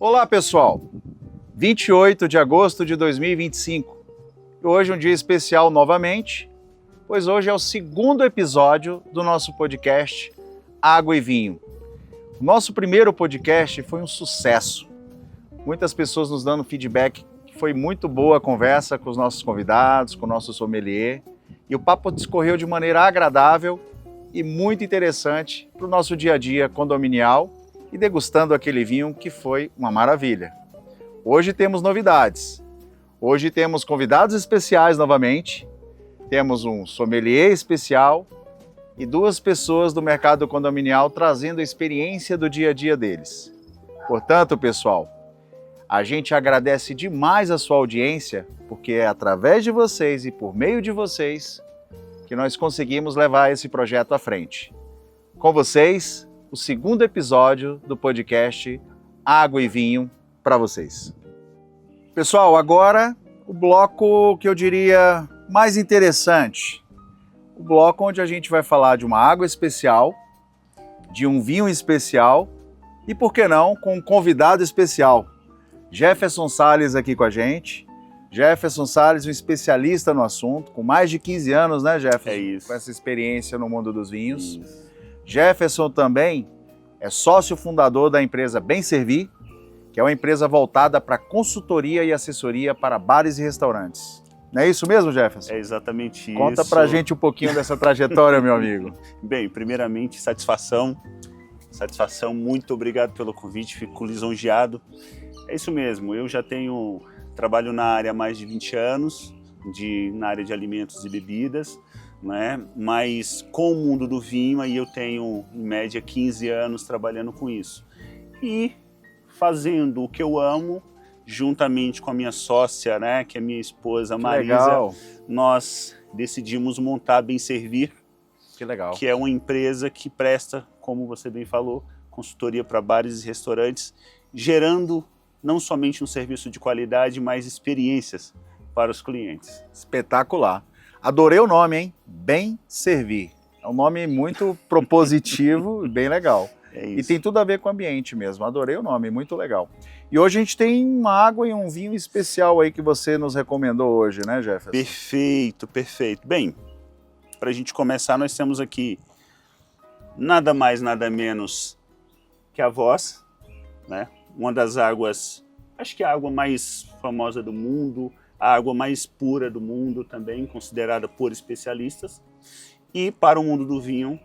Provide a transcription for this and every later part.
Olá pessoal, 28 de agosto de 2025. E hoje é um dia especial novamente, pois hoje é o segundo episódio do nosso podcast Água e Vinho. O nosso primeiro podcast foi um sucesso. Muitas pessoas nos dando feedback que foi muito boa a conversa com os nossos convidados, com o nosso sommelier. E o papo discorreu de maneira agradável e muito interessante para o nosso dia a dia condominial e degustando aquele vinho que foi uma maravilha. Hoje temos novidades. Hoje temos convidados especiais novamente, temos um sommelier especial e duas pessoas do mercado condominial trazendo a experiência do dia a dia deles. Portanto, pessoal, a gente agradece demais a sua audiência, porque é através de vocês e por meio de vocês que nós conseguimos levar esse projeto à frente. Com vocês, o segundo episódio do podcast Água e Vinho para vocês. Pessoal, agora o bloco que eu diria mais interessante. O bloco onde a gente vai falar de uma água especial, de um vinho especial e, por que não, com um convidado especial. Jefferson Salles aqui com a gente. Jefferson Salles, um especialista no assunto, com mais de 15 anos, né, Jefferson? É isso. Com essa experiência no mundo dos vinhos. Isso. Jefferson também é sócio fundador da empresa Bem Servir, que é uma empresa voltada para consultoria e assessoria para bares e restaurantes. Não é isso mesmo, Jefferson? É exatamente isso. Conta pra gente um pouquinho dessa trajetória, meu amigo. Bem, primeiramente, satisfação, muito obrigado pelo convite, fico lisonjeado. É isso mesmo, eu já trabalho na área há mais de 20 anos, na área de alimentos e bebidas, né? Mas com o mundo do vinho, aí eu tenho, em média, 15 anos trabalhando com isso. E fazendo o que eu amo, juntamente com a minha sócia, né, que é minha esposa Marisa, Legal. nós decidimos montar a Bem Servir, Que legal. que é uma empresa que presta, como você bem falou, consultoria para bares e restaurantes, gerando não somente um serviço de qualidade, mas experiências para os clientes. Espetacular. Adorei o nome, hein? Bem Servir. É um nome muito propositivo e bem legal. É E isso. tem tudo a ver com o ambiente mesmo. Adorei o nome, muito legal. E hoje a gente tem uma água e um vinho especial aí que você nos recomendou hoje, né, Jefferson? Perfeito, perfeito. Bem, para a gente começar, nós temos aqui nada mais, nada menos que a Voss, né? Uma das águas, acho que a água mais famosa do mundo, a água mais pura do mundo também, considerada por especialistas. E para o mundo do vinho,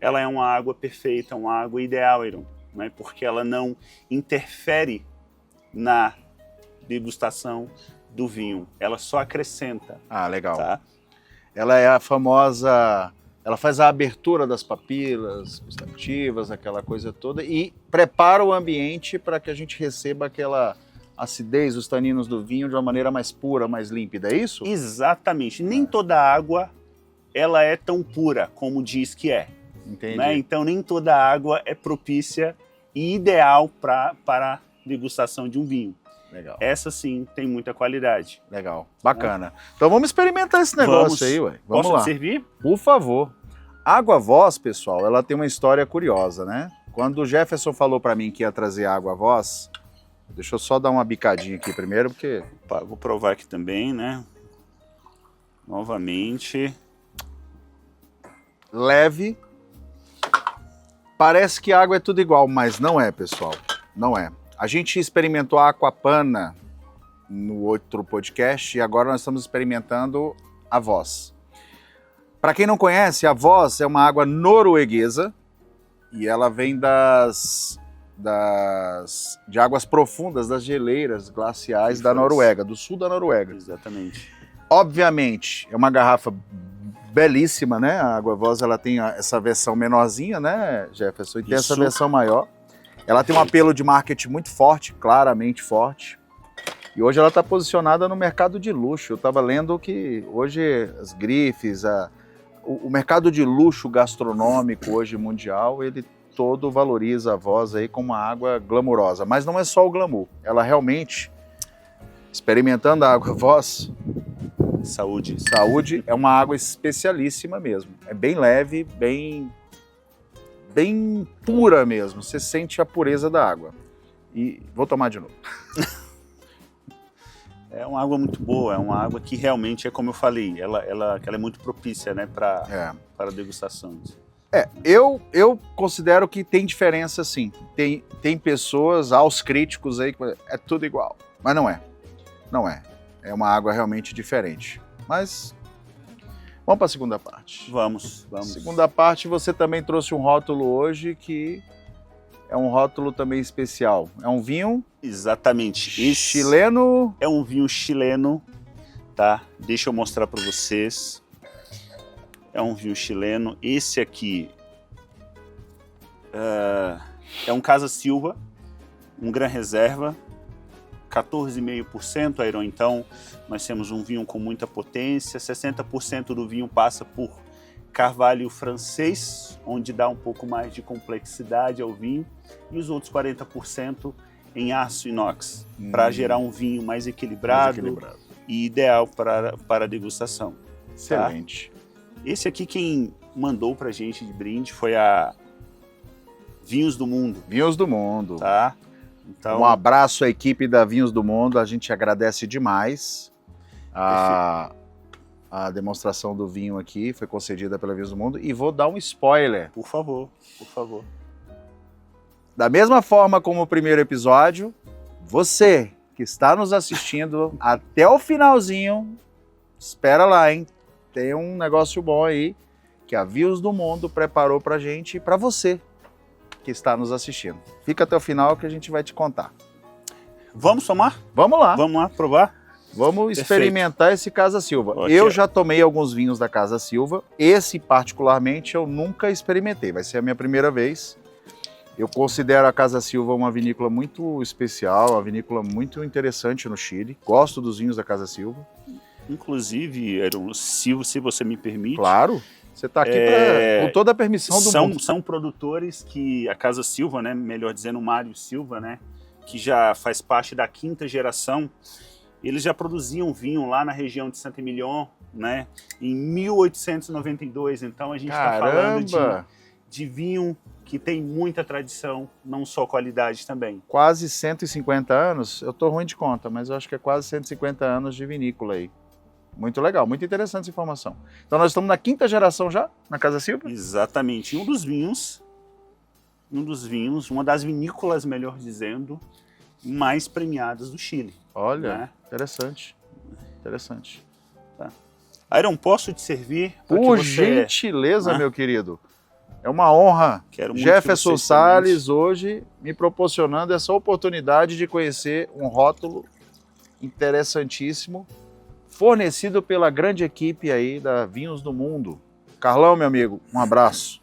ela é uma água perfeita, uma água ideal, né? Porque ela não interfere na degustação do vinho, ela só acrescenta. Ah, legal. Tá? Ela é a famosa... Ela faz a abertura das papilas gustativas, aquela coisa toda, e prepara o ambiente para que a gente receba aquela acidez, os taninos do vinho de uma maneira mais pura, mais límpida, é isso? Exatamente. Nem toda água ela é tão pura como diz que é. Entendi. Né? Então nem toda água é propícia e ideal para a degustação de um vinho. Legal. Essa sim tem muita qualidade. Legal. Bacana. Então vamos experimentar esse negócio aí, ué. Vamos Posso lá. te servir? Por favor. Água Voss, pessoal, ela tem uma história curiosa, né? Quando o Jefferson falou para mim que ia trazer Água Voss, deixa eu só dar uma bicadinha aqui primeiro, porque... Opa, vou provar aqui também, né? Novamente. Leve. Parece que água é tudo igual, mas não é, pessoal. Não é. A gente experimentou a Aquapana no outro podcast e agora nós estamos experimentando a Voss. Para quem não conhece, a Voss é uma água norueguesa e ela vem de águas profundas, das geleiras glaciais da Noruega, do sul da Noruega. Exatamente. Obviamente, é uma garrafa belíssima, né? A Água Voss, ela tem essa versão menorzinha, né, Jefferson? E tem essa versão maior. Ela tem um apelo de marketing muito forte, claramente forte. E hoje ela está posicionada no mercado de luxo. Eu estava lendo que hoje as grifes, o mercado de luxo gastronômico hoje mundial, ele todo valoriza a Voss aí como uma água glamurosa. Mas não é só o glamour. Ela realmente, experimentando a Água Voss, Saúde. é uma água especialíssima mesmo. É bem leve, bem pura mesmo. Você sente a pureza da água. e vou tomar de novo. É uma água muito boa, é uma água que realmente, é como eu falei, ela é muito propícia, né, para degustações. Eu considero que tem diferença sim. Tem pessoas, aos críticos aí, que é tudo igual. Mas não é. Não é. É uma água realmente diferente. Mas vamos para a segunda parte. Vamos. Segunda parte, você também trouxe um rótulo hoje que é um rótulo também especial. É um vinho... Exatamente. Chileno... É um vinho chileno, tá? Deixa eu mostrar para vocês. É um vinho chileno. Esse aqui é um Casa Silva, um Gran Reserva, 14,5% Ayron. Então, nós temos um vinho com muita potência. 60% do vinho passa por carvalho francês, onde dá um pouco mais de complexidade ao vinho. E os outros 40% em aço inox, para gerar um vinho mais equilibrado e ideal para a degustação. Excelente. Tá? Esse aqui quem mandou pra gente de brinde foi a Vinhos do Mundo. Vinhos do Mundo. Tá? Então, um abraço à equipe da Vinhos do Mundo, a gente agradece demais. A demonstração do vinho aqui foi concedida pela Vinhos do Mundo e vou dar um spoiler. Por favor. Da mesma forma como o primeiro episódio, você que está nos assistindo até o finalzinho, espera lá, hein? Tem um negócio bom aí que a Vinhos do Mundo preparou pra gente e pra você que está nos assistindo. Fica até o final que a gente vai te contar. Vamos tomar? Vamos lá. Vamos lá provar? Vamos experimentar esse Casa Silva. Okay. Eu já tomei alguns vinhos da Casa Silva. Esse, particularmente, eu nunca experimentei. Vai ser a minha primeira vez. Eu considero a Casa Silva uma vinícola muito especial, uma vinícola muito interessante no Chile. Gosto dos vinhos da Casa Silva. Inclusive, Ayron, se você me permite... Claro, você está aqui com toda a permissão do mundo. São produtores que a Casa Silva, né, melhor dizendo, o Mário Silva, né, que já faz parte da 5ª geração, eles já produziam vinho lá na região de Saint-Émilion, né, em 1892. Então a gente está falando de vinho que tem muita tradição, não só qualidade também. Quase 150 anos, eu estou ruim de conta, mas eu acho que é quase 150 anos de vinícola aí. Muito legal, muito interessante essa informação. Então nós estamos na 5ª geração já, na Casa Silva? Exatamente. Um dos vinhos, uma das vinícolas, melhor dizendo, mais premiadas do Chile. Olha, né? Interessante. Tá. Ayron, posso te servir? Por gentileza, meu querido. É uma honra. Jefferson Salles hoje me proporcionando essa oportunidade de conhecer um rótulo interessantíssimo, fornecido pela grande equipe aí da Vinhos do Mundo. Carlão, meu amigo, um abraço.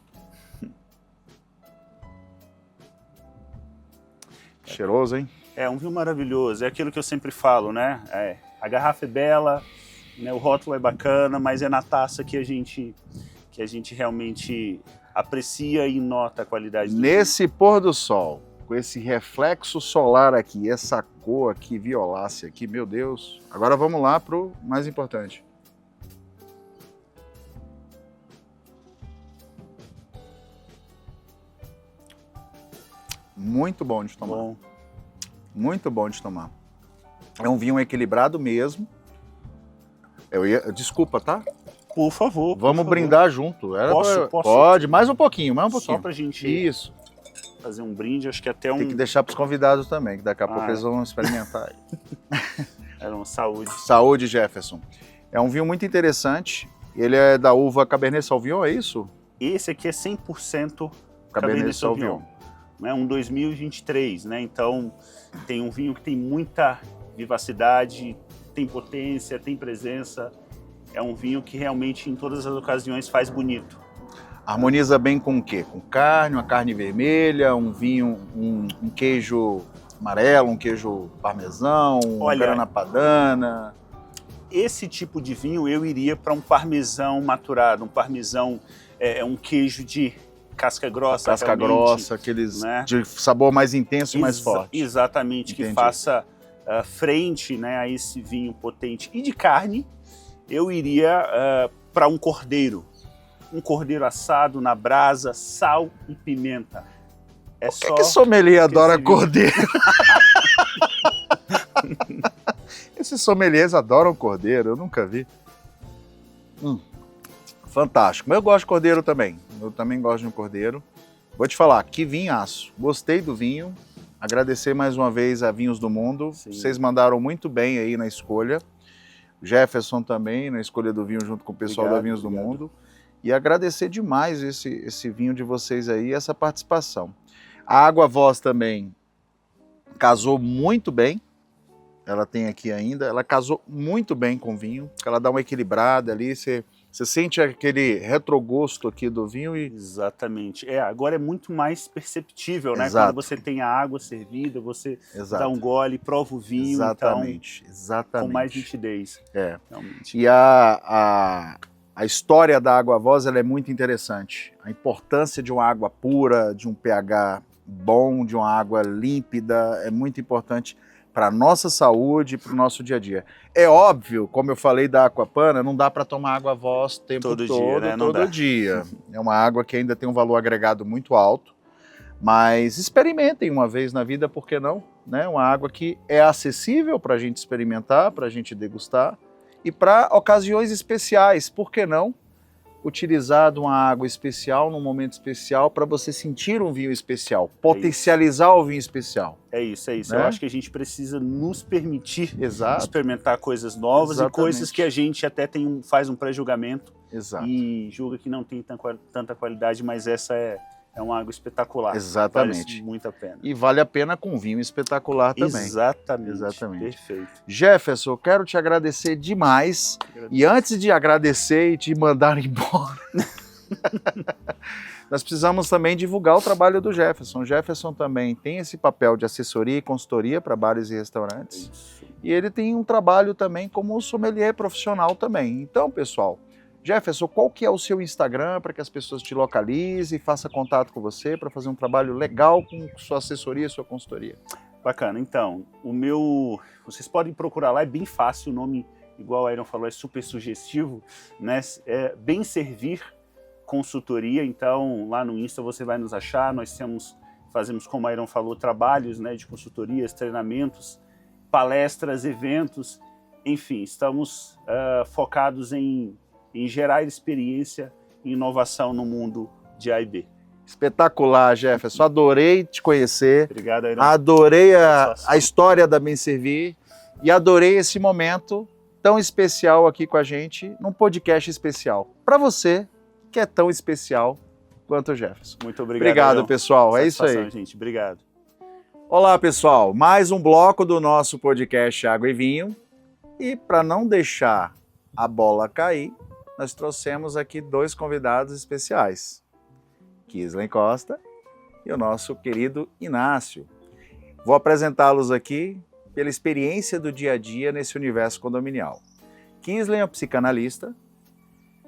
Cheiroso, hein? É um vinho maravilhoso, é aquilo que eu sempre falo, né? A garrafa é bela, né? O rótulo é bacana, mas é na taça que a gente realmente aprecia e nota a qualidade do Nesse vinho. pôr do sol, com esse reflexo solar aqui, essa cor aqui, violácea aqui, meu Deus. Agora vamos lá pro mais importante. Muito bom de tomar. Bom. Muito bom de tomar. É um vinho equilibrado mesmo. Desculpa, tá? Por favor. Vamos brindar junto. Posso? Pode, mais um pouquinho, Só pra gente fazer um brinde, acho que até Tem que deixar pros convidados também, que daqui a pouco eles vão experimentar. Era uma saúde. Saúde, Jefferson. É um vinho muito interessante. Ele é da uva Cabernet Sauvignon, é isso? Esse aqui é 100% Cabernet Sauvignon. Né? Um 2023, né? Então tem um vinho que tem muita vivacidade, tem potência, tem presença. É um vinho que realmente em todas as ocasiões faz bonito. Harmoniza bem com o quê? Com carne, uma carne vermelha, um vinho, um queijo amarelo, um queijo parmesão, grana padana. Esse tipo de vinho eu iria para um parmesão maturado, um parmesão, um queijo de casca grossa. Casca grossa, aqueles, né, de sabor mais intenso e mais forte. Exatamente, entendi. Que faça frente, né, a esse vinho potente. E de carne, eu iria para um cordeiro assado na brasa, sal e pimenta. É Por que sommelier adora cordeiro? Esses sommeliers adoram cordeiro, eu nunca vi. Fantástico. Mas eu gosto de cordeiro também. Eu também gosto de um cordeiro. Vou te falar, que vinhaço. Gostei do vinho. Agradecer mais uma vez a Vinhos do Mundo. Sim. Vocês mandaram muito bem aí na escolha. Jefferson também, na escolha do vinho junto com o pessoal da Vinhos do Mundo. E agradecer demais esse vinho de vocês aí, essa participação. A Água Voz também casou muito bem. Ela tem aqui ainda. Ela casou muito bem com o vinho. Ela dá uma equilibrada ali, você sente aquele retrogosto aqui do vinho e... Exatamente. Agora é muito mais perceptível, né? Exato. Quando você tem a água servida, você Exato. dá um gole, prova o vinho, exatamente. Então, exatamente. com mais nitidez. Realmente. E a história da Água Voz ela é muito interessante. A importância de uma água pura, de um pH bom, de uma água límpida, é muito importante para a nossa saúde e para o nosso dia a dia. É óbvio, como eu falei da Aquapana, não dá para tomar Água Voz o tempo todo, dia, né? todo dia. É uma água que ainda tem um valor agregado muito alto, mas experimentem uma vez na vida, por que não? Né? Uma água que é acessível para a gente experimentar, para a gente degustar, e para ocasiões especiais, por que não? Utilizar uma água especial num momento especial para você sentir um vinho especial, potencializar o vinho especial. É isso. Né? Eu acho que a gente precisa nos permitir Exato. experimentar coisas novas. Exatamente. E coisas que a gente até faz um pré-julgamento e julga que não tem tanta qualidade, mas essa é uma água espetacular. Exatamente. Vale muito a pena. E vale a pena com vinho espetacular também. Exatamente. Perfeito. Jefferson, eu quero te agradecer demais. E antes de agradecer e te mandar embora, nós precisamos também divulgar o trabalho do Jefferson. O Jefferson também tem esse papel de assessoria e consultoria para bares e restaurantes. Isso. E ele tem um trabalho também como sommelier profissional também. Então, pessoal, Jefferson, qual que é o seu Instagram para que as pessoas te localizem e façam contato com você para fazer um trabalho legal com sua assessoria e sua consultoria? Bacana, então, vocês podem procurar lá, é bem fácil, o nome, igual a Iron falou, é super sugestivo, né? É Bem Servir Consultoria, então lá no Insta você vai nos achar, nós fazemos, como a Iron falou, trabalhos, né, de consultorias, treinamentos, palestras, eventos, enfim, estamos focados em gerar experiência e inovação no mundo de A&B. Espetacular, Jefferson. Adorei te conhecer. Obrigado, Iron. Adorei a história da Bem Servir e adorei esse momento tão especial aqui com a gente, num podcast especial. Para você, que é tão especial quanto o Jefferson. Muito obrigado. Obrigado, pessoal. É isso aí. Gente. Obrigado. Olá, pessoal. Mais um bloco do nosso podcast Água e Vinho. E para não deixar a bola cair, nós trouxemos aqui 2 convidados especiais, Kislen Costa e o nosso querido Inácio. Vou apresentá-los aqui pela experiência do dia a dia nesse universo condominial. Kislen é psicanalista,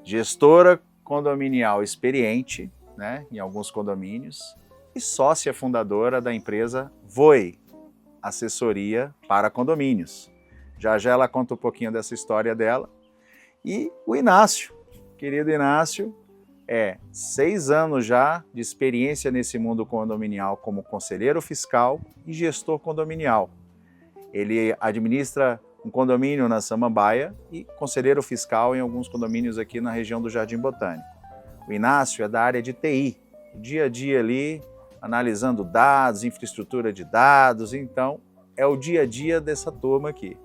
gestora condominial experiente, né, em alguns condomínios, e sócia fundadora da empresa Voe, assessoria para condomínios. Já ela conta um pouquinho dessa história dela. E o Inácio, querido Inácio, 6 anos já de experiência nesse mundo condominial como conselheiro fiscal e gestor condominial. Ele administra um condomínio na Samambaia e conselheiro fiscal em alguns condomínios aqui na região do Jardim Botânico. O Inácio é da área de TI, dia a dia ali, analisando dados, infraestrutura de dados, então é o dia a dia dessa turma aqui.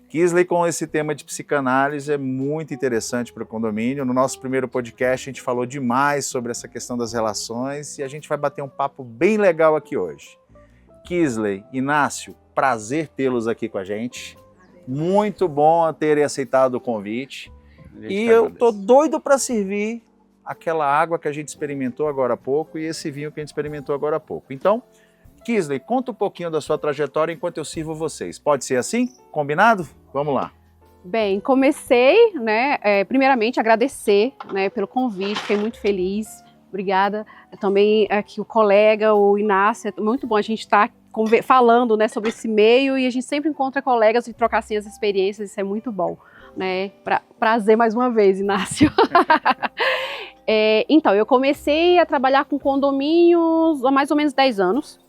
Kislen, com esse tema de psicanálise, é muito interessante para o condomínio. No nosso primeiro podcast, a gente falou demais sobre essa questão das relações e a gente vai bater um papo bem legal aqui hoje. Kislen, Inácio, prazer tê-los aqui com a gente. Muito bom terem aceitado o convite. E eu tô doido para servir aquela água que a gente experimentou agora há pouco e esse vinho que a gente experimentou agora há pouco. Então, Kislen, conta um pouquinho da sua trajetória enquanto eu sirvo vocês. Pode ser assim? Combinado? Vamos lá. Bem, comecei, né, primeiramente agradecer, né, pelo convite, fiquei muito feliz, obrigada. Também aqui o colega, o Inácio, é muito bom a gente estar falando, né, sobre esse meio e a gente sempre encontra colegas e trocar assim as experiências, isso é muito bom, né. Prazer mais uma vez, Inácio. Então, eu comecei a trabalhar com condomínios há mais ou menos 10 anos,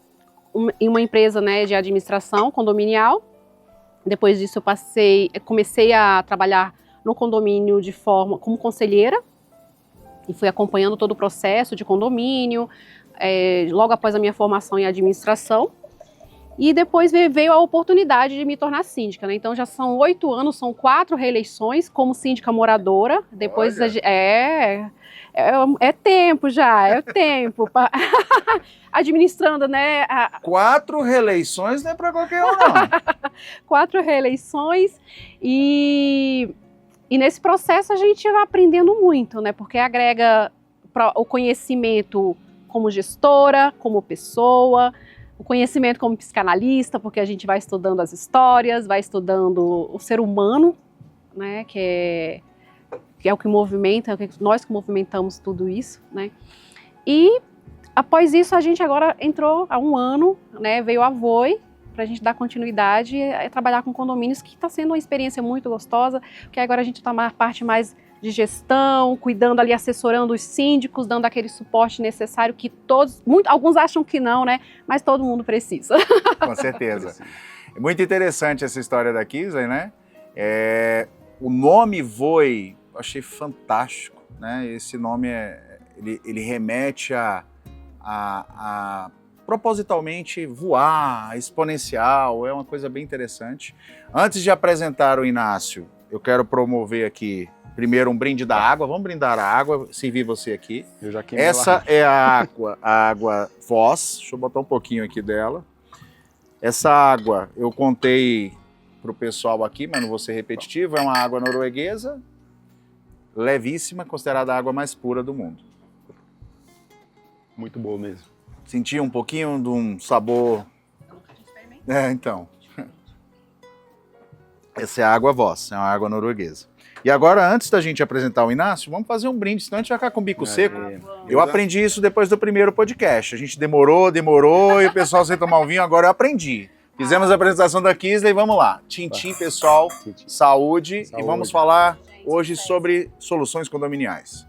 em uma empresa, né, de administração condominial. Depois disso, eu comecei a trabalhar no condomínio como conselheira, e fui acompanhando todo o processo de condomínio, logo após a minha formação em administração. E depois veio a oportunidade de me tornar síndica, né? Então já são 8 anos, são 4 reeleições como síndica moradora. Depois é tempo já, é tempo. Administrando, né? 4 reeleições não é para qualquer um, não. 4 reeleições e nesse processo a gente vai aprendendo muito, né? Porque agrega o conhecimento como gestora, como pessoa, o conhecimento como psicanalista, porque a gente vai estudando as histórias, vai estudando o ser humano, né, que é o que movimenta, nós que movimentamos tudo isso, né. E após isso a gente agora entrou há 1 ano, né, veio a Voi, para a gente dar continuidade e trabalhar com condomínios, que está sendo uma experiência muito gostosa, porque agora a gente está na parte mais de gestão, cuidando ali, assessorando os síndicos, dando aquele suporte necessário que alguns acham que não, né? Mas todo mundo precisa. Com certeza. É muito interessante essa história da Kisley, né? O nome Voi, eu achei fantástico, né? Esse nome, ele remete a propositalmente voar, exponencial, é uma coisa bem interessante. Antes de apresentar o Inácio, eu quero promover aqui primeiro um brinde da água. Vamos brindar a água, servir você aqui. Eu já queimei Essa lá. é a água Voss. Deixa eu botar um pouquinho aqui dela. Essa água eu contei para o pessoal aqui, mas não vou ser repetitivo. É uma água norueguesa, levíssima, considerada a água mais pura do mundo. Muito boa mesmo. Senti um pouquinho de um sabor... então. Essa é a água Voss, é uma água norueguesa. E agora, antes da gente apresentar o Inácio, vamos fazer um brinde, senão a gente vai ficar com o bico seco. Eu aprendi isso depois do primeiro podcast. A gente demorou, e o pessoal sem tomar um vinho, agora eu aprendi. Fizemos a apresentação da Kisley, vamos lá. Tintim, pessoal, saúde, e vamos falar hoje sobre soluções condominiais.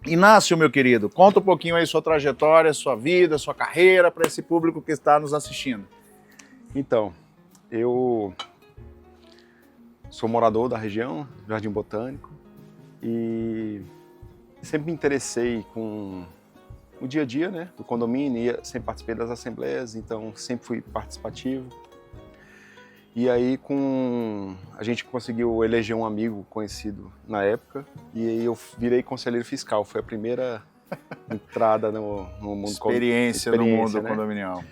Inácio, meu querido, conta um pouquinho aí sua trajetória, sua vida, sua carreira, para esse público que está nos assistindo. Então, eu sou morador da região, Jardim Botânico, e sempre me interessei com o dia a dia, né, do condomínio, sempre participei das assembleias, então sempre fui participativo. E aí a gente conseguiu eleger um amigo conhecido na época, e aí eu virei conselheiro fiscal, foi a primeira entrada no mundo experiência no mundo, né, condominial.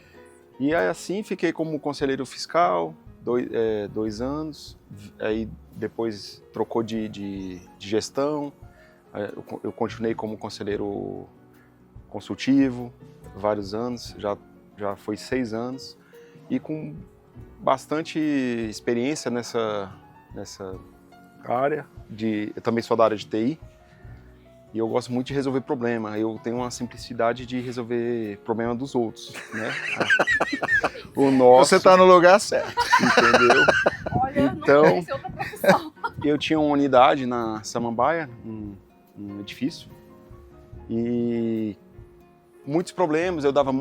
E aí assim fiquei como conselheiro fiscal, 2 anos, aí depois trocou de gestão, eu continuei como conselheiro consultivo, vários anos, já foi 6 anos, e com bastante experiência nessa área, eu também sou da área de TI, e eu gosto muito de resolver problema. Eu tenho uma simplicidade de resolver problema dos outros, né? O nosso... Você está no lugar certo. Entendeu? Olha, então, não outra profissão. Eu tinha uma unidade na Samambaia, um edifício, e muitos problemas, eu dava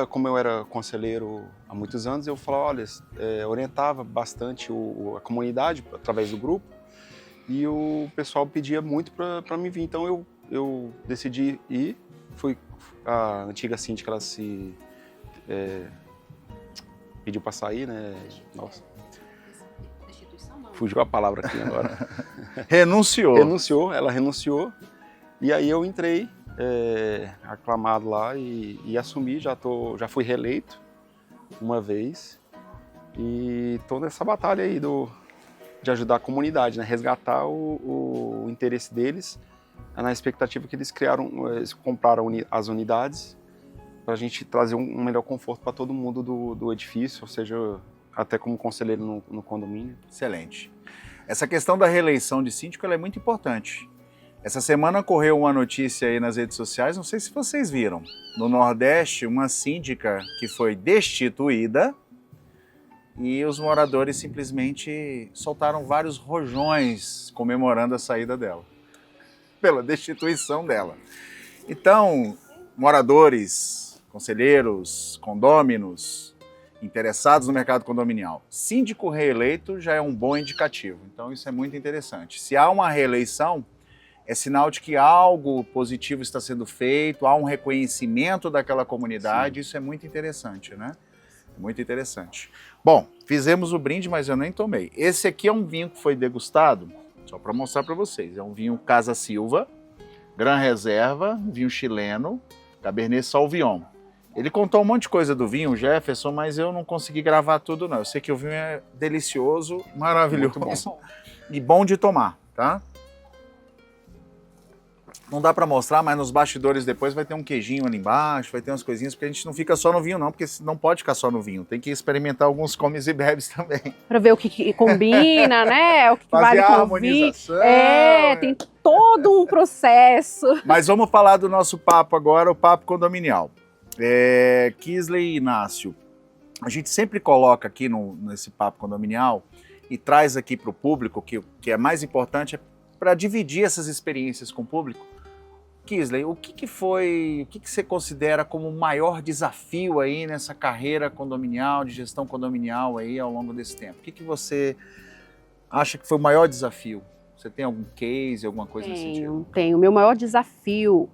como eu era conselheiro há muitos anos, eu falava, olha, orientava bastante a comunidade através do grupo, e o pessoal pedia muito para me vir, então eu decidi ir, a antiga síndica, ela se pediu para sair, né, nossa, fugiu a palavra aqui agora. Renunciou. Ela renunciou, e aí eu entrei, aclamado lá e assumi, já fui reeleito uma vez, e tô nessa batalha aí de ajudar a comunidade, né, resgatar o interesse deles, na expectativa que eles compraram as unidades para a gente trazer um melhor conforto para todo mundo do edifício, ou seja, até como conselheiro no condomínio. Excelente. Essa questão da reeleição de síndico ela é muito importante. Essa semana correu uma notícia aí nas redes sociais, não sei se vocês viram. No Nordeste, uma síndica que foi destituída e os moradores simplesmente soltaram vários rojões comemorando a saída dela. pela destituição dela. Então, moradores, conselheiros, condôminos, interessados no mercado condominial, síndico reeleito já é um bom indicativo. Então, isso é muito interessante. Se há uma reeleição, é sinal de que algo positivo está sendo feito, há um reconhecimento daquela comunidade. Sim. Isso é muito interessante, né? Muito interessante. Bom, fizemos o brinde, mas eu nem tomei. Esse aqui é um vinho que foi degustado, só para mostrar para vocês. É um vinho Casa Silva, Gran Reserva, vinho chileno, Cabernet Sauvignon. Ele contou um monte de coisa do vinho, Jefferson, mas eu não consegui gravar tudo, não. Eu sei que o vinho é delicioso, maravilhoso. Muito bom. E bom de tomar, tá? Não dá para mostrar, mas nos bastidores depois vai ter um queijinho ali embaixo, vai ter umas coisinhas, porque a gente não fica só no vinho não, porque não pode ficar só no vinho, tem que experimentar alguns comes e bebes também. Para ver o que combina, né? O que fazer vale a com harmonização. tem todo um processo. Mas vamos falar do nosso papo agora, o papo condominial. Kisley e Inácio, a gente sempre coloca aqui nesse papo condominial e traz aqui para o público, que é mais importante, para dividir essas experiências com o público. Kisley, o que você considera como o maior desafio aí nessa carreira condominial, de gestão condominial aí ao longo desse tempo? O que você acha que foi o maior desafio? Você tem algum case, alguma coisa nesse sentido? Tenho. O meu maior desafio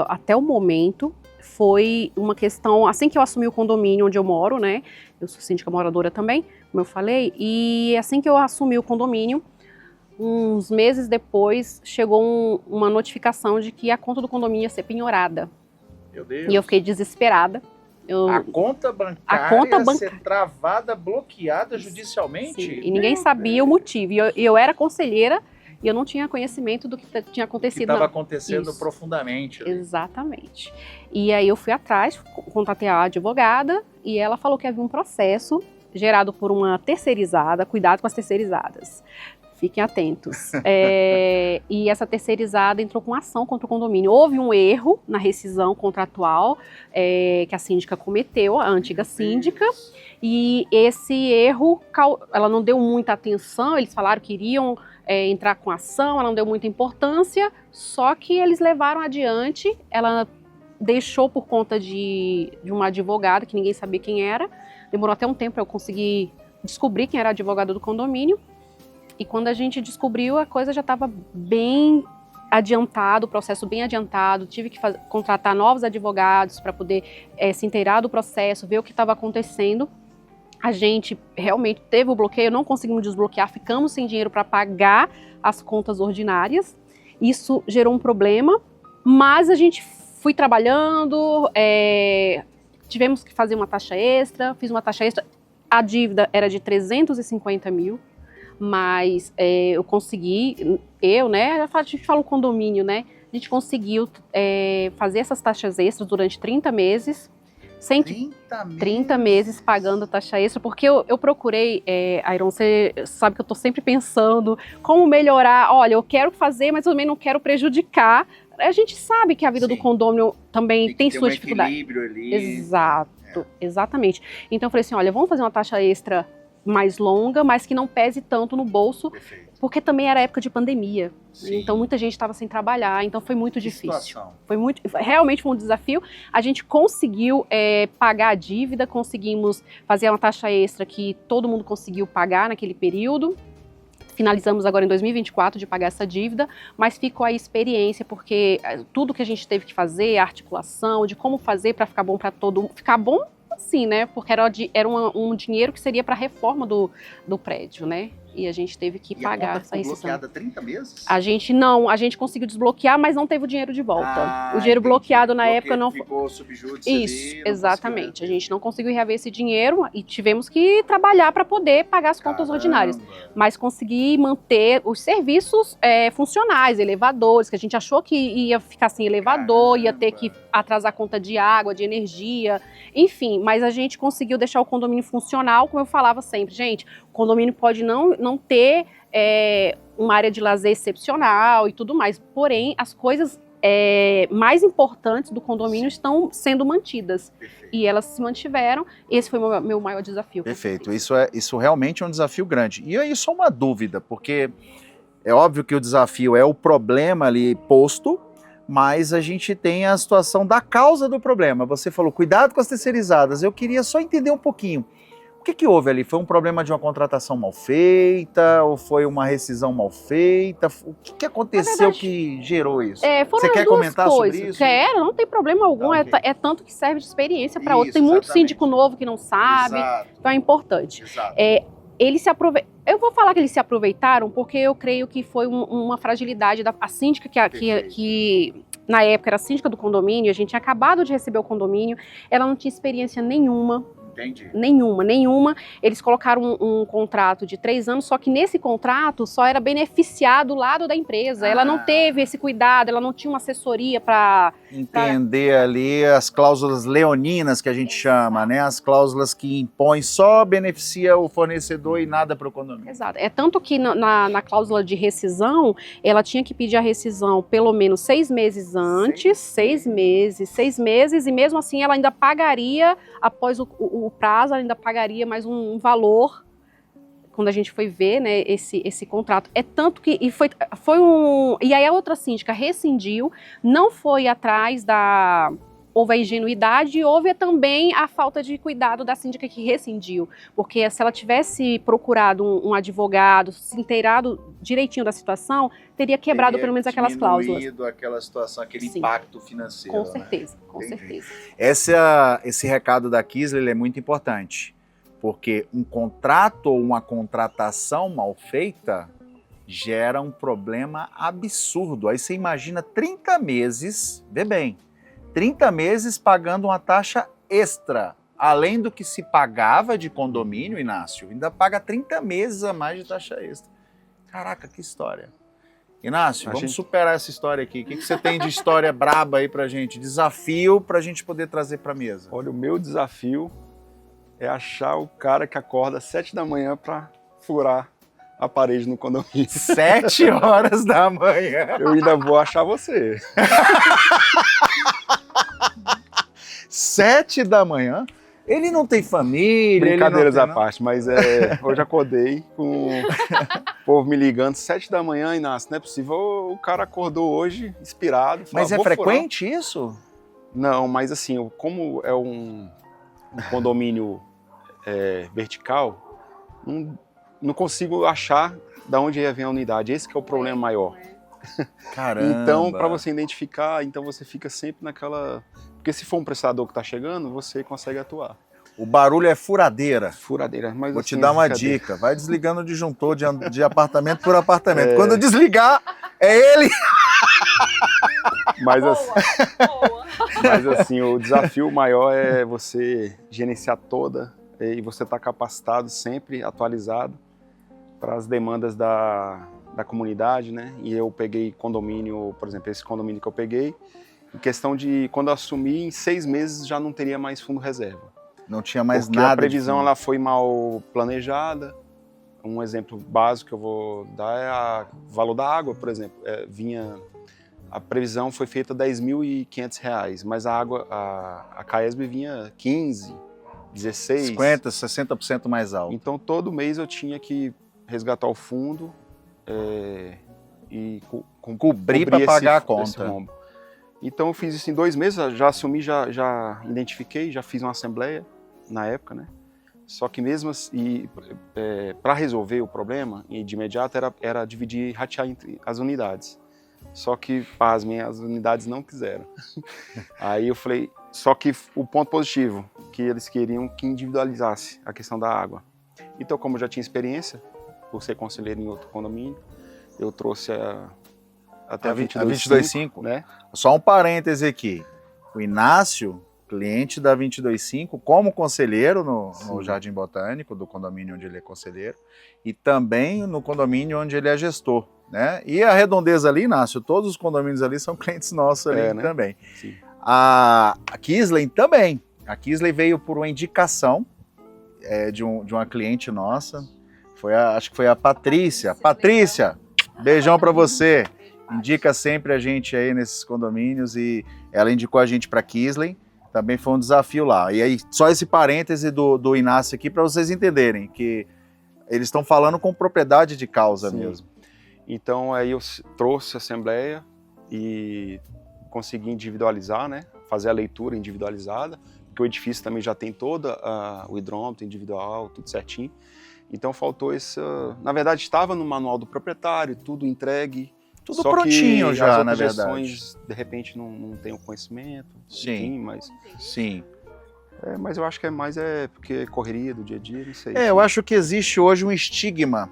até o momento foi uma questão, assim que eu assumi o condomínio onde eu moro, né? Eu sou síndica moradora também, como eu falei, e assim que eu assumi o condomínio, uns meses depois, chegou uma notificação de que a conta do condomínio ia ser penhorada. Meu Deus. E eu fiquei desesperada. A conta bancária ser travada, bloqueada judicialmente? Sim, e ninguém sabia o motivo. E eu era conselheira e eu não tinha conhecimento do que tinha acontecido. Que estava acontecendo profundamente. Ali. Exatamente. E aí eu fui atrás, contatei a advogada e ela falou que havia um processo gerado por uma terceirizada, cuidado com as terceirizadas. Fiquem atentos. E essa terceirizada entrou com ação contra o condomínio. Houve um erro na rescisão contratual que a síndica cometeu, a antiga síndica, e esse erro, ela não deu muita atenção, eles falaram que iriam entrar com ação, ela não deu muita importância, só que eles levaram adiante, ela deixou por conta de uma advogada, que ninguém sabia quem era, demorou até um tempo para eu conseguir descobrir quem era a advogada do condomínio. E quando a gente descobriu, a coisa já estava bem adiantado, o processo bem adiantado, tive que contratar novos advogados para poder se inteirar do processo, ver o que estava acontecendo. A gente realmente teve o bloqueio, não conseguimos desbloquear, ficamos sem dinheiro para pagar as contas ordinárias. Isso gerou um problema, mas a gente foi trabalhando, tivemos que fazer uma taxa extra, fiz uma taxa extra, a dívida era de 350 mil, mas eu consegui, né, a gente fala o condomínio, né, a gente conseguiu fazer essas taxas extras durante 30 meses, 30 meses pagando a taxa extra, porque eu procurei, Iron, você sabe que eu estou sempre pensando como melhorar, olha, eu quero fazer, mas eu também não quero prejudicar. A gente sabe que a vida do condomínio também tem suas dificuldades. Equilíbrio ali. Exato, exatamente. Então eu falei assim, olha, vamos fazer uma taxa extra mais longa, mas que não pese tanto no bolso, porque também era época de pandemia. Sim. Então muita gente estava sem trabalhar, então foi muito difícil. Realmente foi um desafio. A gente conseguiu pagar a dívida, conseguimos fazer uma taxa extra que todo mundo conseguiu pagar naquele período. Finalizamos agora em 2024 de pagar essa dívida, mas ficou a experiência, porque tudo que a gente teve que fazer, a articulação, de como fazer para ficar bom para todo mundo, ficar bom assim, né? Porque era um dinheiro que seria para a reforma do prédio, né? E a gente teve que pagar essa rescisão. Bloqueada 30 meses? A gente conseguiu desbloquear, mas não teve o dinheiro de volta. O dinheiro bloqueado na época não ficou subjúdice. Isso, ali, exatamente. A gente não conseguiu reaver esse dinheiro e tivemos que trabalhar para poder pagar as contas ordinárias. Mas consegui manter os serviços funcionais, elevadores, que a gente achou que ia ficar sem elevador, ia ter que atrasar a conta de água, de energia, enfim. Mas a gente conseguiu deixar o condomínio funcional, como eu falava sempre. Gente, o condomínio pode não ter uma área de lazer excepcional e tudo mais, porém as coisas mais importantes do condomínio estão sendo mantidas. Perfeito. E elas se mantiveram. Esse foi o meu maior desafio. Perfeito, isso realmente é um desafio grande. E aí só uma dúvida, porque É óbvio que o desafio é o problema ali posto, mas a gente tem a situação da causa do problema. Você falou, cuidado com as terceirizadas. Eu queria só entender um pouquinho. O que houve ali? Foi um problema de uma contratação mal feita? Ou foi uma rescisão mal feita? O que aconteceu que gerou isso? Foram Você quer duas comentar coisas. sobre isso? Quero, não tem problema algum. Tá, ok. É tanto que serve de experiência para outro. Isso, Tem muito exatamente. síndico novo que não sabe, Exato, então é importante. exato. Eles se eu vou falar que eles se aproveitaram porque eu creio que foi uma fragilidade da a síndica que na época era a síndica do condomínio, a gente tinha acabado de receber o condomínio, ela não tinha experiência nenhuma. Entendi. Nenhuma. Eles colocaram um contrato de 3 anos, só que nesse contrato só era beneficiado o lado da empresa. Ela não teve esse cuidado, ela não tinha uma assessoria para Entender ali as cláusulas leoninas que a gente chama, né? As cláusulas que impõem só beneficia o fornecedor e nada para o condomínio. Exato. É tanto que na cláusula de rescisão, ela tinha que pedir a rescisão pelo menos 6 meses antes, 6 meses, e mesmo assim ela ainda pagaria, após o prazo, ela ainda pagaria mais um valor, quando a gente foi ver, né, esse contrato. É tanto que, e aí a outra síndica rescindiu, não foi atrás houve a ingenuidade e houve também a falta de cuidado da síndica que rescindiu, porque se ela tivesse procurado um advogado, se inteirado direitinho da situação, teria quebrado pelo menos aquelas cláusulas. Diminuído aquela situação, aquele Sim. impacto financeiro. Com certeza, né? com Entendi. certeza. Esse recado da Kiesler ele é muito importante, porque um contrato ou uma contratação mal feita gera um problema absurdo. Aí você imagina 30 meses, vê bem, 30 meses pagando uma taxa extra, além do que se pagava de condomínio, Inácio, ainda paga 30 meses a mais de taxa extra. Caraca, que história. Inácio, vamos superar essa história aqui. O que você tem de história braba aí pra gente? Desafio pra gente poder trazer pra mesa. Olha, o meu desafio é achar o cara que acorda às 7 da manhã para furar a parede no condomínio. 7 horas da manhã. Eu ainda vou achar você. 7 da manhã? Ele não tem família. Brincadeiras ele à não tem, parte, mas hoje acordei com o povo me ligando 7 da manhã, Inácio, não é possível. O cara acordou hoje inspirado. Mas falou, é frequente isso? Não, mas assim, como é um condomínio vertical, não consigo achar de onde ia vir a unidade. Esse que é o problema maior. Caramba. Então, para você identificar, então você fica sempre naquela... Porque se for um prestador que está chegando, você consegue atuar. O barulho é furadeira. Furadeira. Mas, Vou assim, te dar uma brincadeira. dica. Vai desligando o disjuntor de apartamento por apartamento. Quando desligar, é ele. Mas assim, o desafio maior é você gerenciar toda e você estar capacitado sempre, atualizado para as demandas da comunidade, né? E eu peguei condomínio, por exemplo, esse condomínio que eu peguei, em questão de, quando eu assumi, em 6 meses já não teria mais fundo reserva. Não tinha mais Porque nada. a previsão de fundo. ela foi mal planejada. Um exemplo básico que eu vou dar é o valor da água, por exemplo. A previsão foi feita R$ 10.500, mas a CAESB vinha 15, 16. 50, 60% mais alto. Então todo mês eu tinha que resgatar o fundo e Cobrir para pagar a conta. rombo. Então eu fiz isso em 2 meses, já assumi, já identifiquei, já fiz uma assembleia na época, né? Só que mesmo assim, para resolver o problema, de imediato, era dividir, ratear entre as unidades. Só que, pasmem, as unidades não quiseram. Aí eu falei, só que o ponto positivo, que eles queriam que individualizasse a questão da água. Então, como eu já tinha experiência, por ser conselheiro em outro condomínio, eu trouxe até a 22.5, né? Só um parêntese aqui. O Inácio, cliente da 22.5, como conselheiro no Jardim Botânico, do condomínio onde ele é conselheiro, e também no condomínio onde ele é gestor, né? E a redondeza ali, Inácio, todos os condomínios ali são clientes nossos ali né? também. Sim. A Kiesler também. A Kiesler veio por uma indicação de uma cliente nossa. Acho que foi a Patrícia. Patrícia, beijão para você. Indica sempre a gente aí nesses condomínios e ela indicou a gente para Kiesler. Também foi um desafio lá. E aí, só esse parêntese do Inácio aqui para vocês entenderem que eles estão falando com propriedade de causa mesmo. Então aí eu trouxe a assembleia e consegui individualizar, né? Fazer a leitura individualizada, porque o edifício também já tem toda o hidrômetro individual, tudo certinho. Então faltou essa... Na verdade estava no manual do proprietário, tudo entregue. Tudo Só prontinho que já, as na outras verdade. gestões, de repente, não tem o conhecimento. Sim. Enfim, mas... Sim. Mas eu acho que é mais porque é correria do dia a dia, não sei. Eu acho que existe hoje um estigma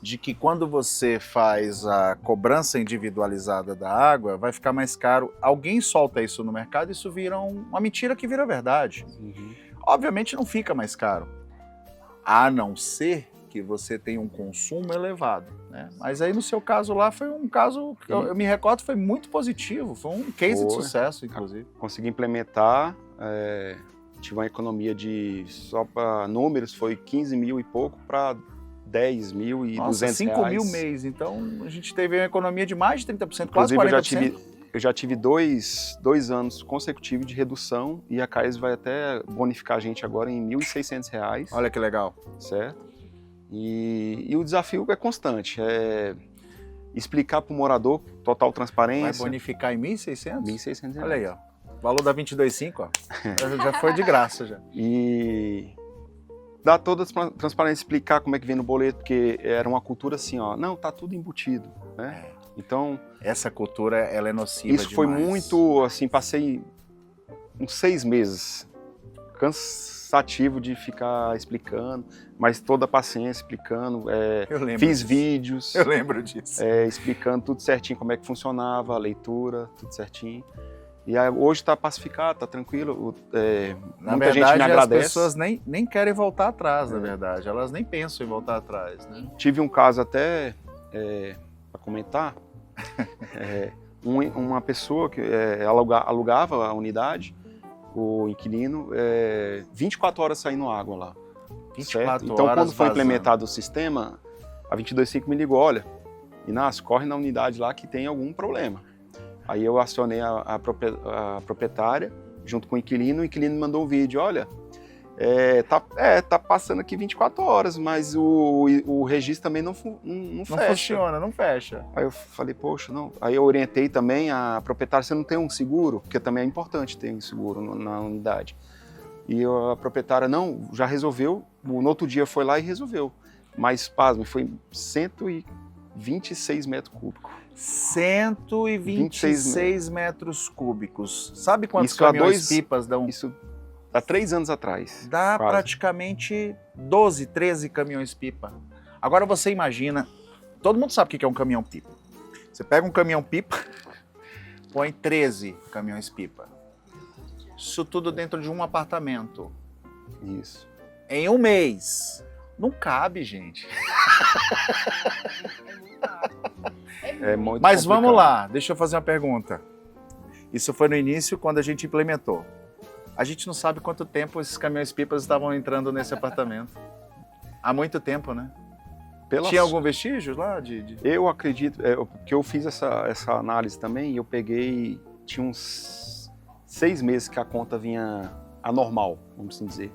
de que quando você faz a cobrança individualizada da água, vai ficar mais caro. Alguém solta isso no mercado e isso vira uma mentira que vira verdade. Uhum. Obviamente não fica mais caro, a não ser que você tenha um consumo elevado, né? Mas aí no seu caso lá foi um caso, que eu me recordo, foi muito positivo, foi um case de sucesso, inclusive. Consegui implementar, tive uma economia só para números, foi 15 mil e pouco para 10 mil e Nossa, 200 5 reais. mil mês, então a gente teve uma economia de mais de 30%, quase Inclusive 40%. eu já tive dois anos consecutivos de redução e a CAES vai até bonificar a gente agora em R$ 1.600. Olha que legal. Certo? E o desafio é constante, é explicar para o morador, total Vai transparência. bonificar em 1.600? 1.600 reais. Olha aí, ó. O valor da 22,5, ó. Já foi de graça já. E dar toda a transparência, explicar como é que vem no boleto, porque era uma cultura assim, ó, não, tá tudo embutido, né? Então... Essa cultura, ela é nociva Isso foi demais. muito, assim, passei uns 6 meses cansativo de ficar explicando, mas toda a paciência explicando, Eu lembro fiz disso. vídeos, Eu lembro disso. explicando tudo certinho, como é que funcionava, a leitura, tudo certinho. E aí, hoje está pacificado, está tranquilo, Na muita gente verdade, me as agradece. pessoas nem querem voltar atrás, na verdade. Elas nem pensam em voltar atrás, né? Tive um caso até, para comentar, uma pessoa que alugava a unidade, o inquilino, 24 horas saindo água lá. 24 certo? Então, horas quando foi vazando. implementado o sistema, a 22.5 me ligou, olha, Inácio, corre na unidade lá que tem algum problema. Aí eu acionei a proprietária, junto com o inquilino me mandou um vídeo, olha, tá passando aqui 24 horas, mas o registro também não fecha. Não funciona, não fecha. Aí eu falei, poxa, não. Aí eu orientei também a proprietária, você não tem um seguro? Porque também é importante ter um seguro na unidade. E a proprietária, não, já resolveu, no outro dia foi lá e resolveu. Mas, pasme, foi 126 metros cúbicos. 126 metros cúbicos. Sabe quantos Isso há caminhões-pipas dão? Isso há 3 anos atrás. Dá quase. praticamente 12, 13 caminhões-pipa. Agora você imagina, todo mundo sabe o que é um caminhão-pipa. Você pega um caminhão-pipa, põe 13 caminhões-pipa. Isso tudo dentro de um apartamento. Isso. Em um mês. Não cabe, gente. É muito Mas vamos complicado. lá, deixa eu fazer uma pergunta. Isso foi no início, quando a gente implementou. A gente não sabe quanto tempo esses caminhões-pipas estavam entrando nesse apartamento. Há muito tempo, né? Tinha algum vestígio lá? Eu acredito, porque eu fiz essa análise também e eu peguei, tinha uns 6 meses que a conta vinha anormal, vamos assim dizer.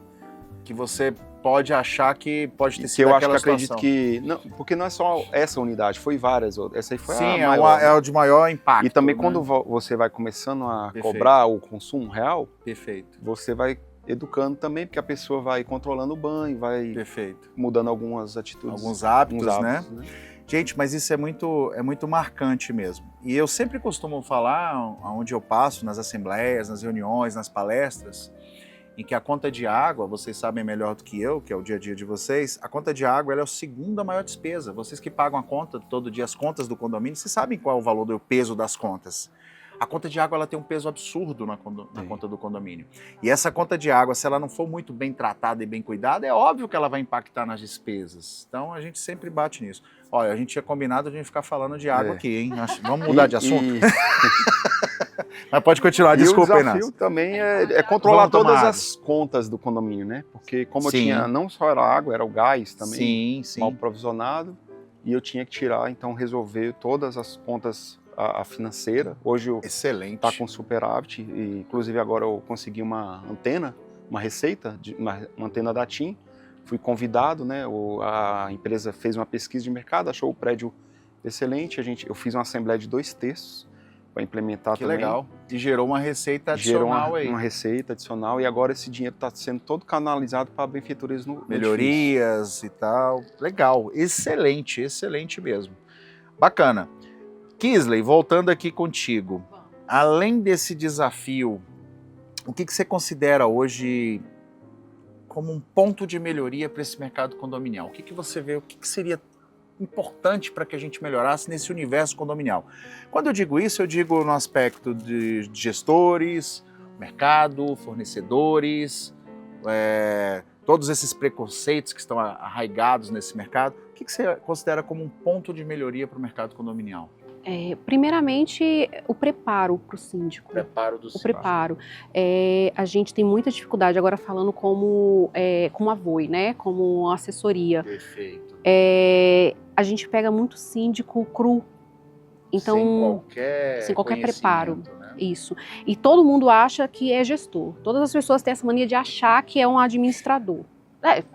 Que você pode achar que pode ter Que sido eu acho aquela que acredito situação. que... Não, porque não é só essa unidade, foi várias outras. Essa aí foi Sim, a maior. é o de maior impacto. E também né? quando você vai começando a Perfeito. cobrar o consumo real, Perfeito, você vai educando também, porque a pessoa vai controlando o banho, vai perfeito. mudando algumas atitudes. Alguns hábitos, alguns né? hábitos, né? Gente, mas isso é muito marcante mesmo. E eu sempre costumo falar, onde eu passo, nas assembleias, nas reuniões, nas palestras, em que a conta de água, vocês sabem melhor do que eu, que é o dia a dia de vocês, a conta de água ela é a segunda maior despesa. Vocês que pagam a conta todo dia, as contas do condomínio, vocês sabem qual é o valor do peso das contas. A conta de água ela tem um peso absurdo na conta do condomínio. E essa conta de água, se ela não for muito bem tratada e bem cuidada, é óbvio que ela vai impactar nas despesas. Então a gente sempre bate nisso. Olha, a gente tinha combinado de ficar falando de água aqui, hein? Vamos mudar de assunto? Mas pode continuar, desculpa, E o Inácio. desafio também é controlar Vamos tomar todas água. as contas do condomínio, né? Porque como Sim. eu tinha, não só era água, era o gás também, Sim, mal sim. provisionado, e eu tinha que tirar, então resolver todas as contas a financeira. Hoje eu Excelente. tá com superávit, e inclusive agora eu consegui uma antena, uma receita, uma antena da TIM. Fui convidado, né? A empresa fez uma pesquisa de mercado, achou o prédio excelente. Eu fiz uma assembleia de 2 textos para implementar Que também. legal. E gerou uma receita Gerou adicional aí. uma receita adicional e agora esse dinheiro está sendo todo canalizado para benfeitorias no edifício. Melhorias e tal. Legal. Excelente, excelente mesmo. Bacana. Kisley, voltando aqui contigo. Além desse desafio, o que você considera hoje como um ponto de melhoria para esse mercado condominial? O que você vê, o que seria importante para que a gente melhorasse nesse universo condominial? Quando eu digo isso, eu digo no aspecto de gestores, mercado, fornecedores, todos esses preconceitos que estão arraigados nesse mercado. O que você considera como um ponto de melhoria para o mercado condominial? Primeiramente, o preparo para o síndico. Preparo do O preparo. A gente tem muita dificuldade, agora falando como a VOI, né? Como assessoria. Perfeito. A gente pega muito síndico cru. Então, sem qualquer preparo. Né? Isso. E todo mundo acha que é gestor. Todas as pessoas têm essa mania de achar que é um administrador.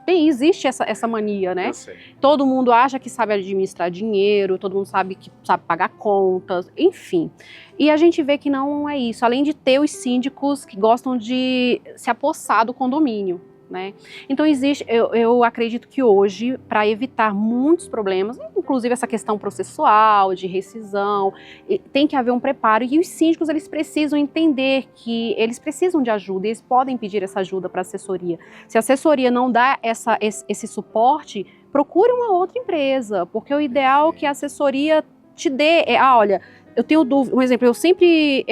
Existe essa mania, né? Eu sei. Todo mundo acha que sabe administrar dinheiro, todo mundo sabe que sabe pagar contas, enfim. E a gente vê que não é isso. Além de ter os síndicos que gostam de se apossar do condomínio, né? Então existe, eu acredito que hoje, para evitar muitos problemas, inclusive essa questão processual, de rescisão, tem que haver um preparo e os síndicos eles precisam entender que eles precisam de ajuda, eles podem pedir essa ajuda para a assessoria. Se a assessoria não dá esse suporte, procure uma outra empresa, porque o ideal é que a assessoria te dê, olha, eu tenho dúvida, um exemplo, eu sempre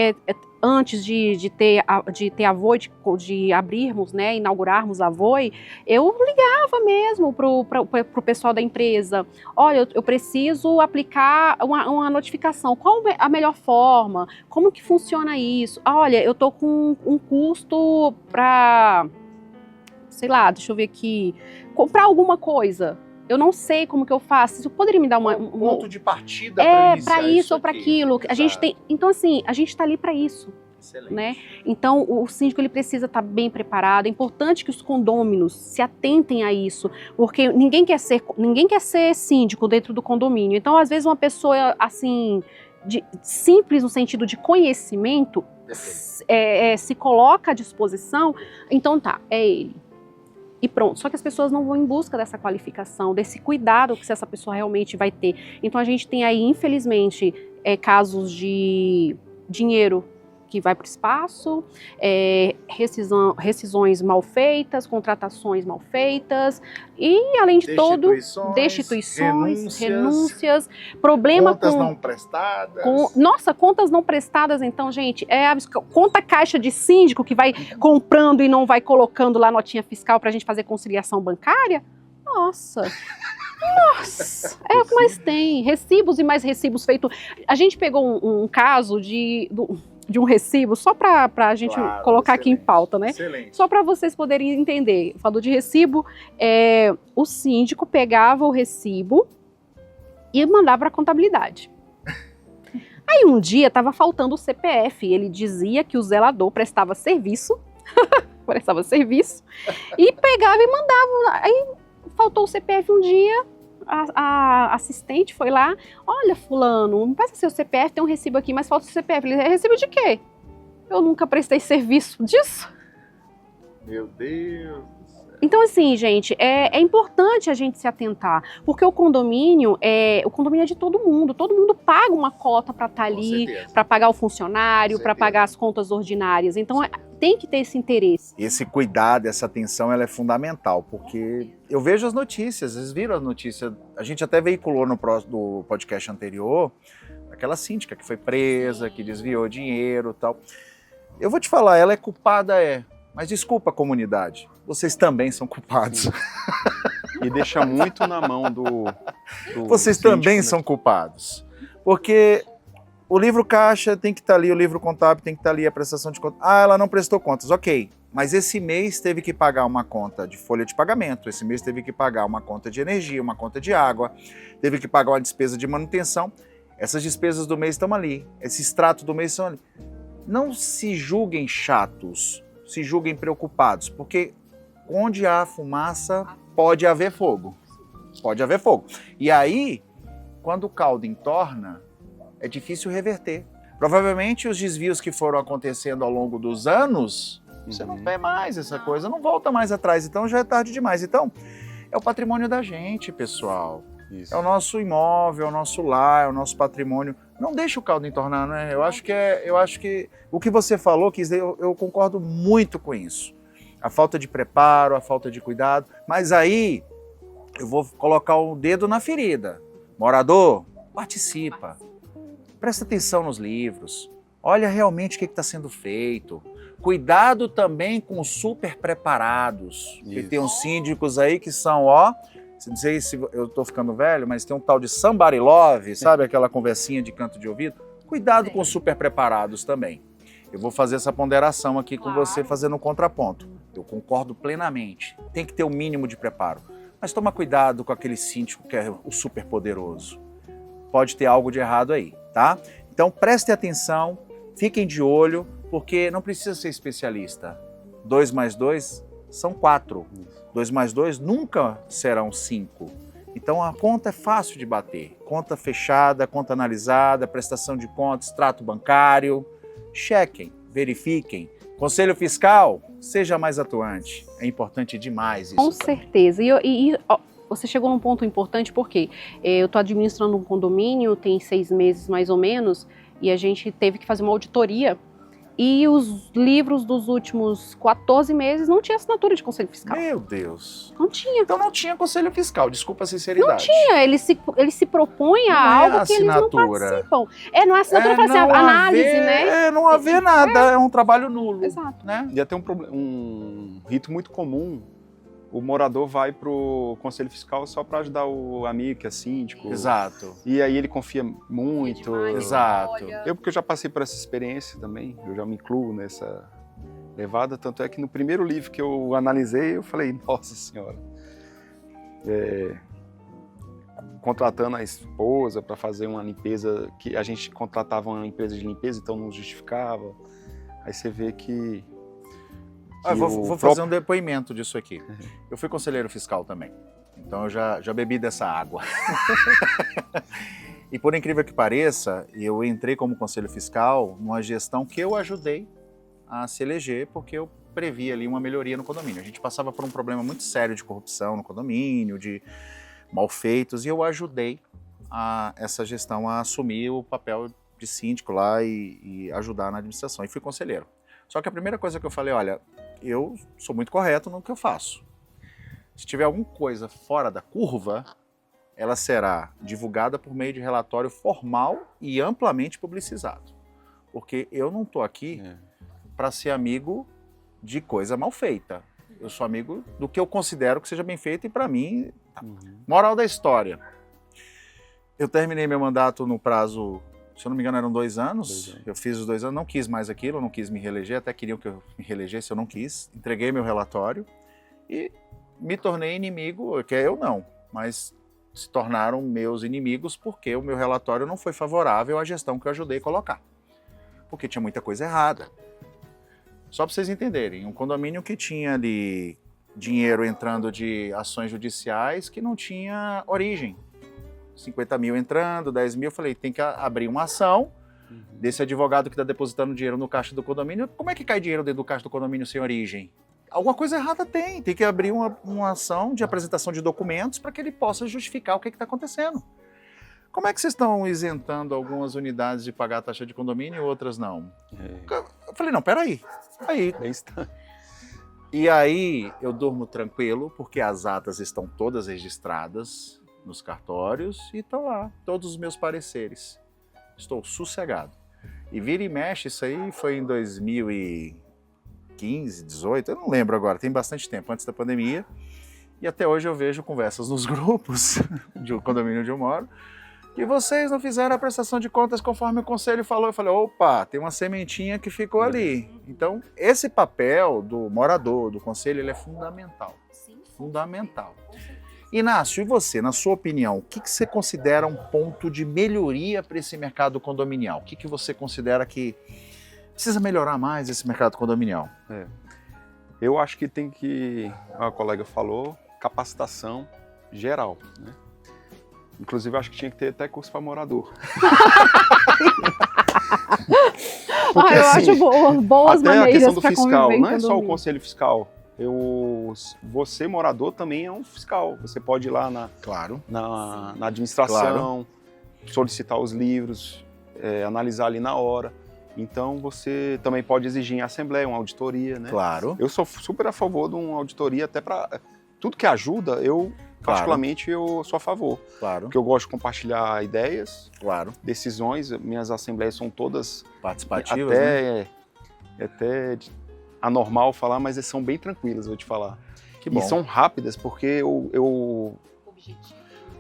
antes de ter a VOI, de abrirmos, né, inaugurarmos a VOI, eu ligava mesmo pro pessoal da empresa. Olha, eu preciso aplicar uma notificação. Qual a melhor forma? Como que funciona isso? Olha, eu tô com um custo para, sei lá, deixa eu ver aqui, comprar alguma coisa. Eu não sei como que eu faço. Você poderia me dar um ponto de partida para iniciar para isso ou para aquilo. A gente tem, então assim, a gente está ali para isso. Excelente. Né? Então o síndico ele precisa estar bem preparado. É importante que os condôminos se atentem a isso, porque ninguém quer ser síndico dentro do condomínio. Então às vezes uma pessoa assim simples no sentido de conhecimento se coloca à disposição. Então tá, é ele. E pronto, só que as pessoas não vão em busca dessa qualificação, desse cuidado que essa pessoa realmente vai ter. Então a gente tem aí, infelizmente, casos de dinheiro que vai para o espaço, rescisões mal feitas, contratações mal feitas e, além de tudo, destituições, renúncias, problema contas não prestadas. Nossa, contas não prestadas, então, gente, conta caixa de síndico que vai comprando e não vai colocando lá notinha fiscal para a gente fazer conciliação bancária? Nossa, é o que mais tem, recibos e mais recibos feitos. A gente pegou um caso de um recibo, só para a gente colocar aqui em pauta, né? Excelente. Só para vocês poderem entender. Falou de recibo, o síndico pegava o recibo e mandava para a contabilidade. Aí um dia estava faltando o CPF, ele dizia que o zelador prestava serviço, e pegava e mandava. Aí faltou o CPF um dia, a assistente foi lá, olha fulano, não passa seu CPF, tem um recibo aqui, mas falta o CPF. Ele disse, recibo de quê? Eu nunca prestei serviço disso. Meu Deus. Então assim, gente, é importante a gente se atentar, porque o condomínio é de todo mundo paga uma cota para estar ali, para pagar o funcionário, para pagar as contas ordinárias, então tem que ter esse interesse. Esse cuidado, essa atenção, ela é fundamental, porque eu vejo as notícias, vocês viram as notícias, a gente até veiculou no podcast anterior, aquela síndica que foi presa, que desviou dinheiro e tal. Eu vou te falar, ela é culpada, mas desculpa a comunidade, vocês também são culpados. E deixa muito na mão do vocês síndico, também né? são culpados, porque o livro caixa tem que estar ali, o livro contábil tem que estar ali, a prestação de contas. Ela não prestou contas, ok, mas esse mês teve que pagar uma conta de folha de pagamento, esse mês teve que pagar uma conta de energia, uma conta de água, teve que pagar uma despesa de manutenção. Essas despesas do mês estão ali, esse extrato do mês estão ali. Não se julguem chatos, se julguem preocupados, porque onde há fumaça, pode haver fogo. Pode haver fogo. E aí, quando o caldo entorna, é difícil reverter. Provavelmente os desvios que foram acontecendo ao longo dos anos, você não vê mais essa coisa, não volta mais atrás, então já é tarde demais. Então, é o patrimônio da gente, pessoal. Isso. É o nosso imóvel, é o nosso lar, é o nosso patrimônio. Não deixa o caldo entornar, né? Eu acho que o que você falou, eu concordo muito com isso. A falta de preparo, a falta de cuidado. Mas aí eu vou colocar o dedo na ferida. Morador, participa. Presta atenção nos livros. Olha realmente o que está sendo feito. Cuidado também com os super preparados. Porque tem uns síndicos aí que são, não sei se eu estou ficando velho, mas tem um tal de somebody love, sabe aquela conversinha de canto de ouvido? Cuidado com os super preparados também. Eu vou fazer essa ponderação aqui com você, fazendo um contraponto. Eu concordo plenamente. Tem que ter o mínimo de preparo. Mas toma cuidado com aquele síndico que é o super poderoso. Pode ter algo de errado aí, tá? Então prestem atenção, fiquem de olho, porque não precisa ser especialista. 2 mais 2 são 4. 2 mais 2 nunca serão 5. Então a conta é fácil de bater. Conta fechada, conta analisada, prestação de contas, extrato bancário. Chequem, verifiquem. Conselho Fiscal, seja mais atuante. É importante demais isso. Com também. certeza. Você chegou num ponto importante porque eu estou administrando um condomínio, tem 6 meses mais ou menos, e a gente teve que fazer uma auditoria. E os livros dos últimos 14 meses não tinha assinatura de Conselho Fiscal. Meu Deus. Não tinha. Então não tinha Conselho Fiscal, desculpa a sinceridade. Não tinha, eles se propõem a Não é algo que eles não assinatura. participam. Não é assinatura, fala assim, não análise, haver, né? Não haver nada, é um trabalho nulo. Exato. Né? E até um rito muito comum, o morador vai pro Conselho Fiscal só para ajudar o amigo que é síndico. Exato. E aí ele confia muito. Exato. Porque eu já passei por essa experiência também, eu já me incluo nessa levada, tanto é que no primeiro livro que eu analisei, eu falei, nossa senhora, contratando a esposa para fazer uma limpeza, que a gente contratava uma empresa de limpeza, então não justificava, aí você vê que Eu vou fazer um depoimento disso aqui. Eu fui conselheiro fiscal também, então eu já bebi dessa água. E por incrível que pareça, eu entrei como conselho fiscal numa gestão que eu ajudei a se eleger, porque eu previ ali uma melhoria no condomínio. A gente passava por um problema muito sério de corrupção no condomínio, de malfeitos, e eu ajudei essa gestão a assumir o papel de síndico lá e ajudar na administração. E fui conselheiro. Só que a primeira coisa que eu falei, olha, eu sou muito correto no que eu faço. Se tiver alguma coisa fora da curva, ela será divulgada por meio de relatório formal e amplamente publicizado. Porque eu não estou aqui para ser amigo de coisa mal feita. Eu sou amigo do que eu considero que seja bem feito e para mim, moral da história. Eu terminei meu mandato no prazo, se eu não me engano, eram 2 anos. Eu fiz os 2 anos, não quis mais aquilo, não quis me reeleger, até queriam que eu me reelegesse, eu não quis. Entreguei meu relatório e me tornei inimigo, que eu não, mas se tornaram meus inimigos porque o meu relatório não foi favorável à gestão que eu ajudei a colocar. Porque tinha muita coisa errada. Só para vocês entenderem, um condomínio que tinha ali dinheiro entrando de ações judiciais que não tinha origem. 50 mil entrando, 10 mil, eu falei, tem que abrir uma ação desse advogado que está depositando dinheiro no caixa do condomínio. Como é que cai dinheiro dentro do caixa do condomínio sem origem? Alguma coisa errada tem que abrir uma ação de apresentação de documentos para que ele possa justificar o que está acontecendo. Como é que vocês estão isentando algumas unidades de pagar a taxa de condomínio e outras não? Eu falei, não, peraí. E aí eu durmo tranquilo, porque as atas estão todas registradas nos cartórios e estão lá, todos os meus pareceres. Estou sossegado. E vira e mexe, isso aí foi em 2015, 18, eu não lembro agora, tem bastante tempo, antes da pandemia. E até hoje eu vejo conversas nos grupos do condomínio onde eu moro, que vocês não fizeram a prestação de contas conforme o conselho falou. Eu falei, opa, tem uma sementinha que ficou ali. Então, esse papel do morador, do conselho, ele é fundamental. Sim. Fundamental. Inácio, e você, na sua opinião, o que você considera um ponto de melhoria para esse mercado condominial? O que você considera que precisa melhorar mais esse mercado condominial? Eu acho que tem que, a colega falou, capacitação geral, né? Inclusive, eu acho que tinha que ter até curso para morador. Eu acho boas até a maneiras questão do para fiscal, conviver em não é só o condomínio. conselho fiscal. Você, morador, também é um fiscal. Você pode ir lá Claro. na administração, solicitar os livros, analisar ali na hora. Então, você também pode exigir em assembleia uma auditoria, né? Claro. Eu sou super a favor de uma auditoria, até para tudo que ajuda, eu, particularmente, eu sou a favor. Claro. Porque eu gosto de compartilhar ideias, Claro. decisões, minhas assembleias são todas Participativas, né? até anormal falar, mas são bem tranquilas, vou te falar. Que bom. E são rápidas, porque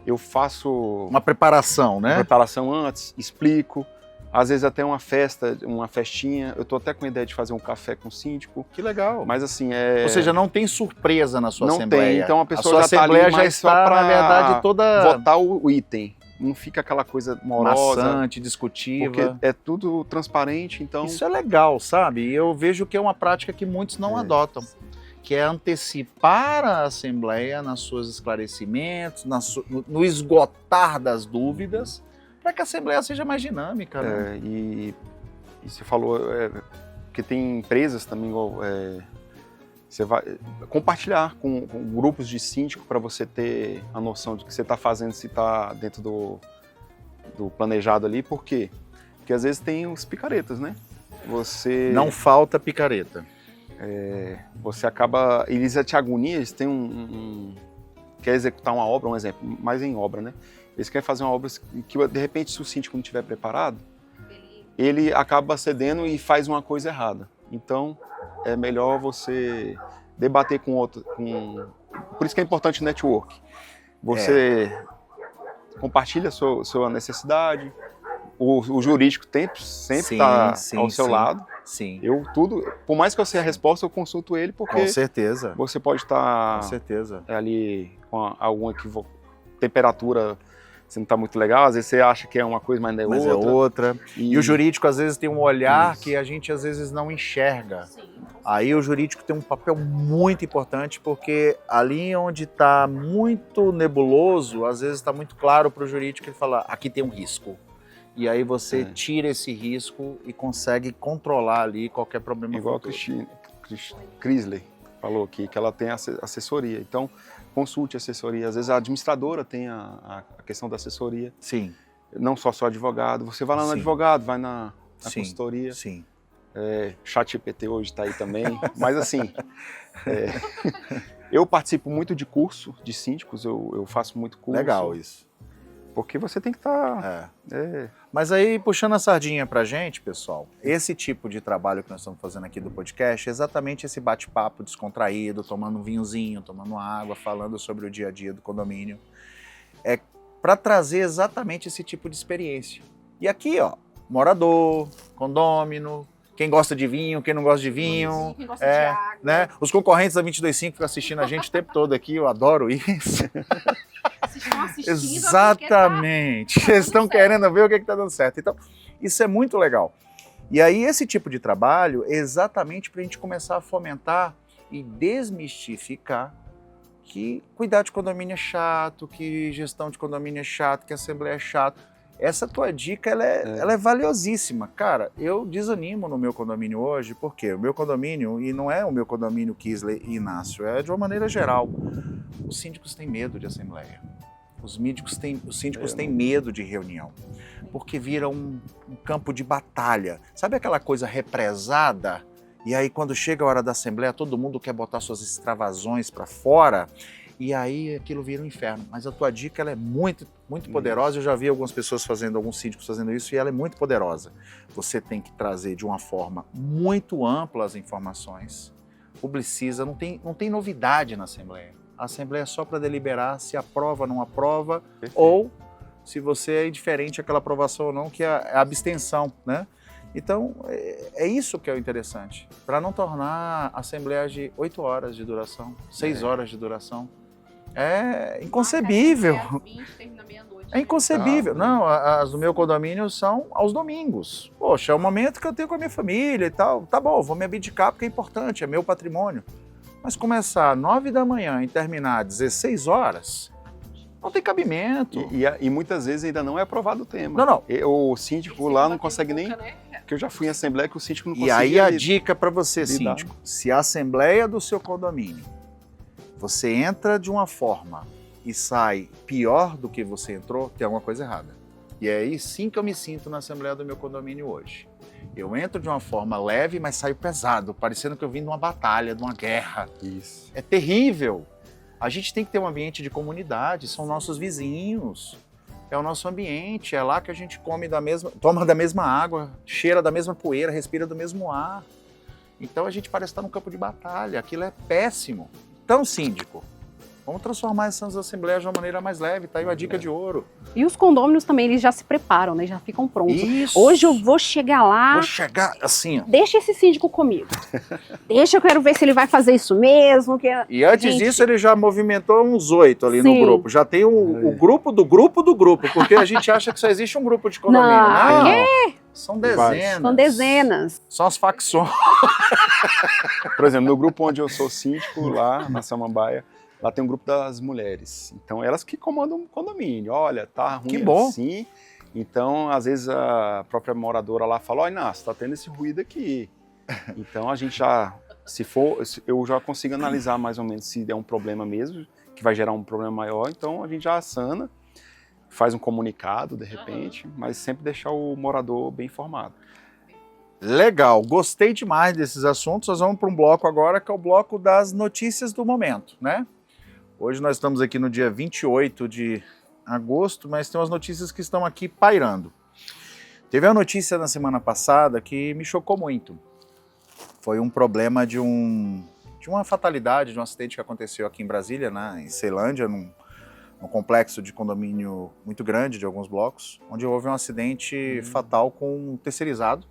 eu faço Uma preparação, uma né? preparação antes, explico, às vezes até uma festinha, eu tô até com a ideia de fazer um café com o síndico, Que legal. mas assim, Ou seja, não tem surpresa na sua não assembleia. tem, então a pessoa sua já tá ali assembleia já mais só está, pra na verdade, toda votar o item, não fica aquela coisa morosa, maçante, discutiva. porque é tudo transparente, então... Isso é legal, sabe? E eu vejo que é uma prática que muitos não adotam, que é antecipar a Assembleia nos seus esclarecimentos, no esgotar das dúvidas, para que a Assembleia seja mais dinâmica, né? E você falou que tem empresas também, você vai compartilhar com grupos de síndico para você ter a noção de que você está fazendo, se está dentro do planejado ali. Por quê? Porque às vezes tem os picaretas, né? Não falta picareta. Você acaba... Eles te agoniam, eles têm quer executar uma obra, um exemplo, mais em obra, né? Eles querem fazer uma obra que, de repente, se o síndico não estiver preparado, ele acaba cedendo e faz uma coisa errada. Então, é melhor você debater com outro. Por isso que é importante o network. Você compartilha a sua necessidade, o jurídico sempre está ao seu lado. Sim. Por mais que eu sei a resposta, eu consulto ele, porque Com certeza. você pode estar Com certeza. ali com alguma temperatura, você não está muito legal, às vezes você acha que é uma coisa, mas não é outra. E o jurídico, às vezes, tem um olhar Isso. que a gente, às vezes, não enxerga. Aí o jurídico tem um papel muito importante, porque ali onde está muito nebuloso, às vezes está muito claro para o jurídico, ele fala, aqui tem um risco. E aí você tira esse risco e consegue controlar ali qualquer problema. Igual a Crisley falou aqui, que ela tem assessoria. Então, consulte a assessoria. Às vezes a administradora tem a questão da assessoria. Sim. Não só advogado. Você vai lá no Sim. advogado, vai na Sim. consultoria. Sim. ChatGPT hoje está aí também. Mas assim, eu participo muito de curso de síndicos, eu faço muito curso. Legal isso. Porque você tem que estar... Mas aí, puxando a sardinha pra gente, pessoal, esse tipo de trabalho que nós estamos fazendo aqui do podcast é exatamente esse bate-papo descontraído, tomando um vinhozinho, tomando uma água, falando sobre o dia a dia do condomínio. É para trazer exatamente esse tipo de experiência. E aqui, ó, morador, condômino, quem gosta de vinho, quem não gosta de vinho. Quem gosta de água. Né? Os concorrentes da 22.5 ficam assistindo a gente o tempo todo aqui, eu adoro isso. Vocês estão assistindo, Exatamente. Eles estão querendo ver o que está dando certo. Então, isso é muito legal. E aí, esse tipo de trabalho é exatamente para a gente começar a fomentar e desmistificar que cuidar de condomínio é chato, que gestão de condomínio é chato, que assembleia é chato. Essa tua dica, ela é valiosíssima. Cara, eu desanimo no meu condomínio hoje, porque o meu condomínio, e não é o meu condomínio Kisley e Inácio, é de uma maneira geral. Os síndicos têm medo de assembleia. Os síndicos têm medo de reunião, porque vira um campo de batalha. Sabe aquela coisa represada? E aí, quando chega a hora da assembleia, todo mundo quer botar suas extravasões para fora, e aí aquilo vira um inferno. Mas a tua dica, ela é muito, muito poderosa. Eu já vi alguns síndicos fazendo isso, e ela é muito poderosa. Você tem que trazer de uma forma muito ampla as informações, publiciza, não tem novidade na assembleia. A assembleia é só para deliberar se aprova ou não aprova, ou se você é indiferente àquela aprovação ou não, que é a abstenção, né? Então, é isso que é o interessante, para não tornar a assembleia de 8 horas de duração, 6 horas de duração. É inconcebível. É inconcebível. Não, as do meu condomínio são aos domingos. Poxa, é o momento que eu tenho com a minha família e tal. Tá bom, vou me abdicar porque é importante, é meu patrimônio. Mas começar às 9 da manhã e terminar às 16 horas, Não tem cabimento. E muitas vezes ainda não é aprovado o tema. Não. O síndico lá não consegue nem... Porque eu já fui em assembleia que o síndico não E conseguia... aí a dica para você, lidar. síndico, se a assembleia do seu condomínio, você entra de uma forma e sai pior do que você entrou, tem alguma coisa errada. E é aí sim que eu me sinto na assembleia do meu condomínio hoje. Eu entro de uma forma leve, mas saio pesado, parecendo que eu vim de uma batalha, de uma guerra. Isso. É terrível. A gente tem que ter um ambiente de comunidade, são nossos vizinhos. É o nosso ambiente, é lá que a gente toma da mesma água, cheira da mesma poeira, respira do mesmo ar. Então a gente parece estar num campo de batalha, aquilo é péssimo. Então, síndico, vamos transformar essas assembleias de uma maneira mais leve, tá aí uma dica de ouro. E os condôminos também, eles já se preparam, né? Já ficam prontos. Isso. Hoje eu vou chegar lá, Vou chegar assim, ó. deixa esse síndico comigo. Deixa, eu quero ver se ele vai fazer isso mesmo. E antes Gente. disso ele já movimentou uns 8 ali Sim. no grupo. Já tem o grupo do grupo do grupo, porque a gente acha que só existe um grupo de condomínio. Não, Não, são dezenas. São dezenas. São as facções. Por exemplo, no grupo onde eu sou síndico, lá na Samambaia, lá tem um grupo das mulheres. Então, elas que comandam o condomínio. Olha, tá ruim Que bom. assim. Então, às vezes, a própria moradora lá fala, ó, Inácio, tá tendo esse ruído aqui. Então, a gente já, eu já consigo analisar mais ou menos se é um problema mesmo, que vai gerar um problema maior. Então, a gente já sana, faz um comunicado, de repente, mas sempre deixar o morador bem informado. Legal, gostei demais desses assuntos. Nós vamos para um bloco agora, que é o bloco das notícias do momento, né? Hoje nós estamos aqui no dia 28 de agosto, mas tem umas notícias que estão aqui pairando. Teve uma notícia na semana passada que me chocou muito. Foi um problema de uma fatalidade, de um acidente que aconteceu aqui em Brasília, né, em Ceilândia, num complexo de condomínio muito grande, de alguns blocos, onde houve um acidente fatal com um terceirizado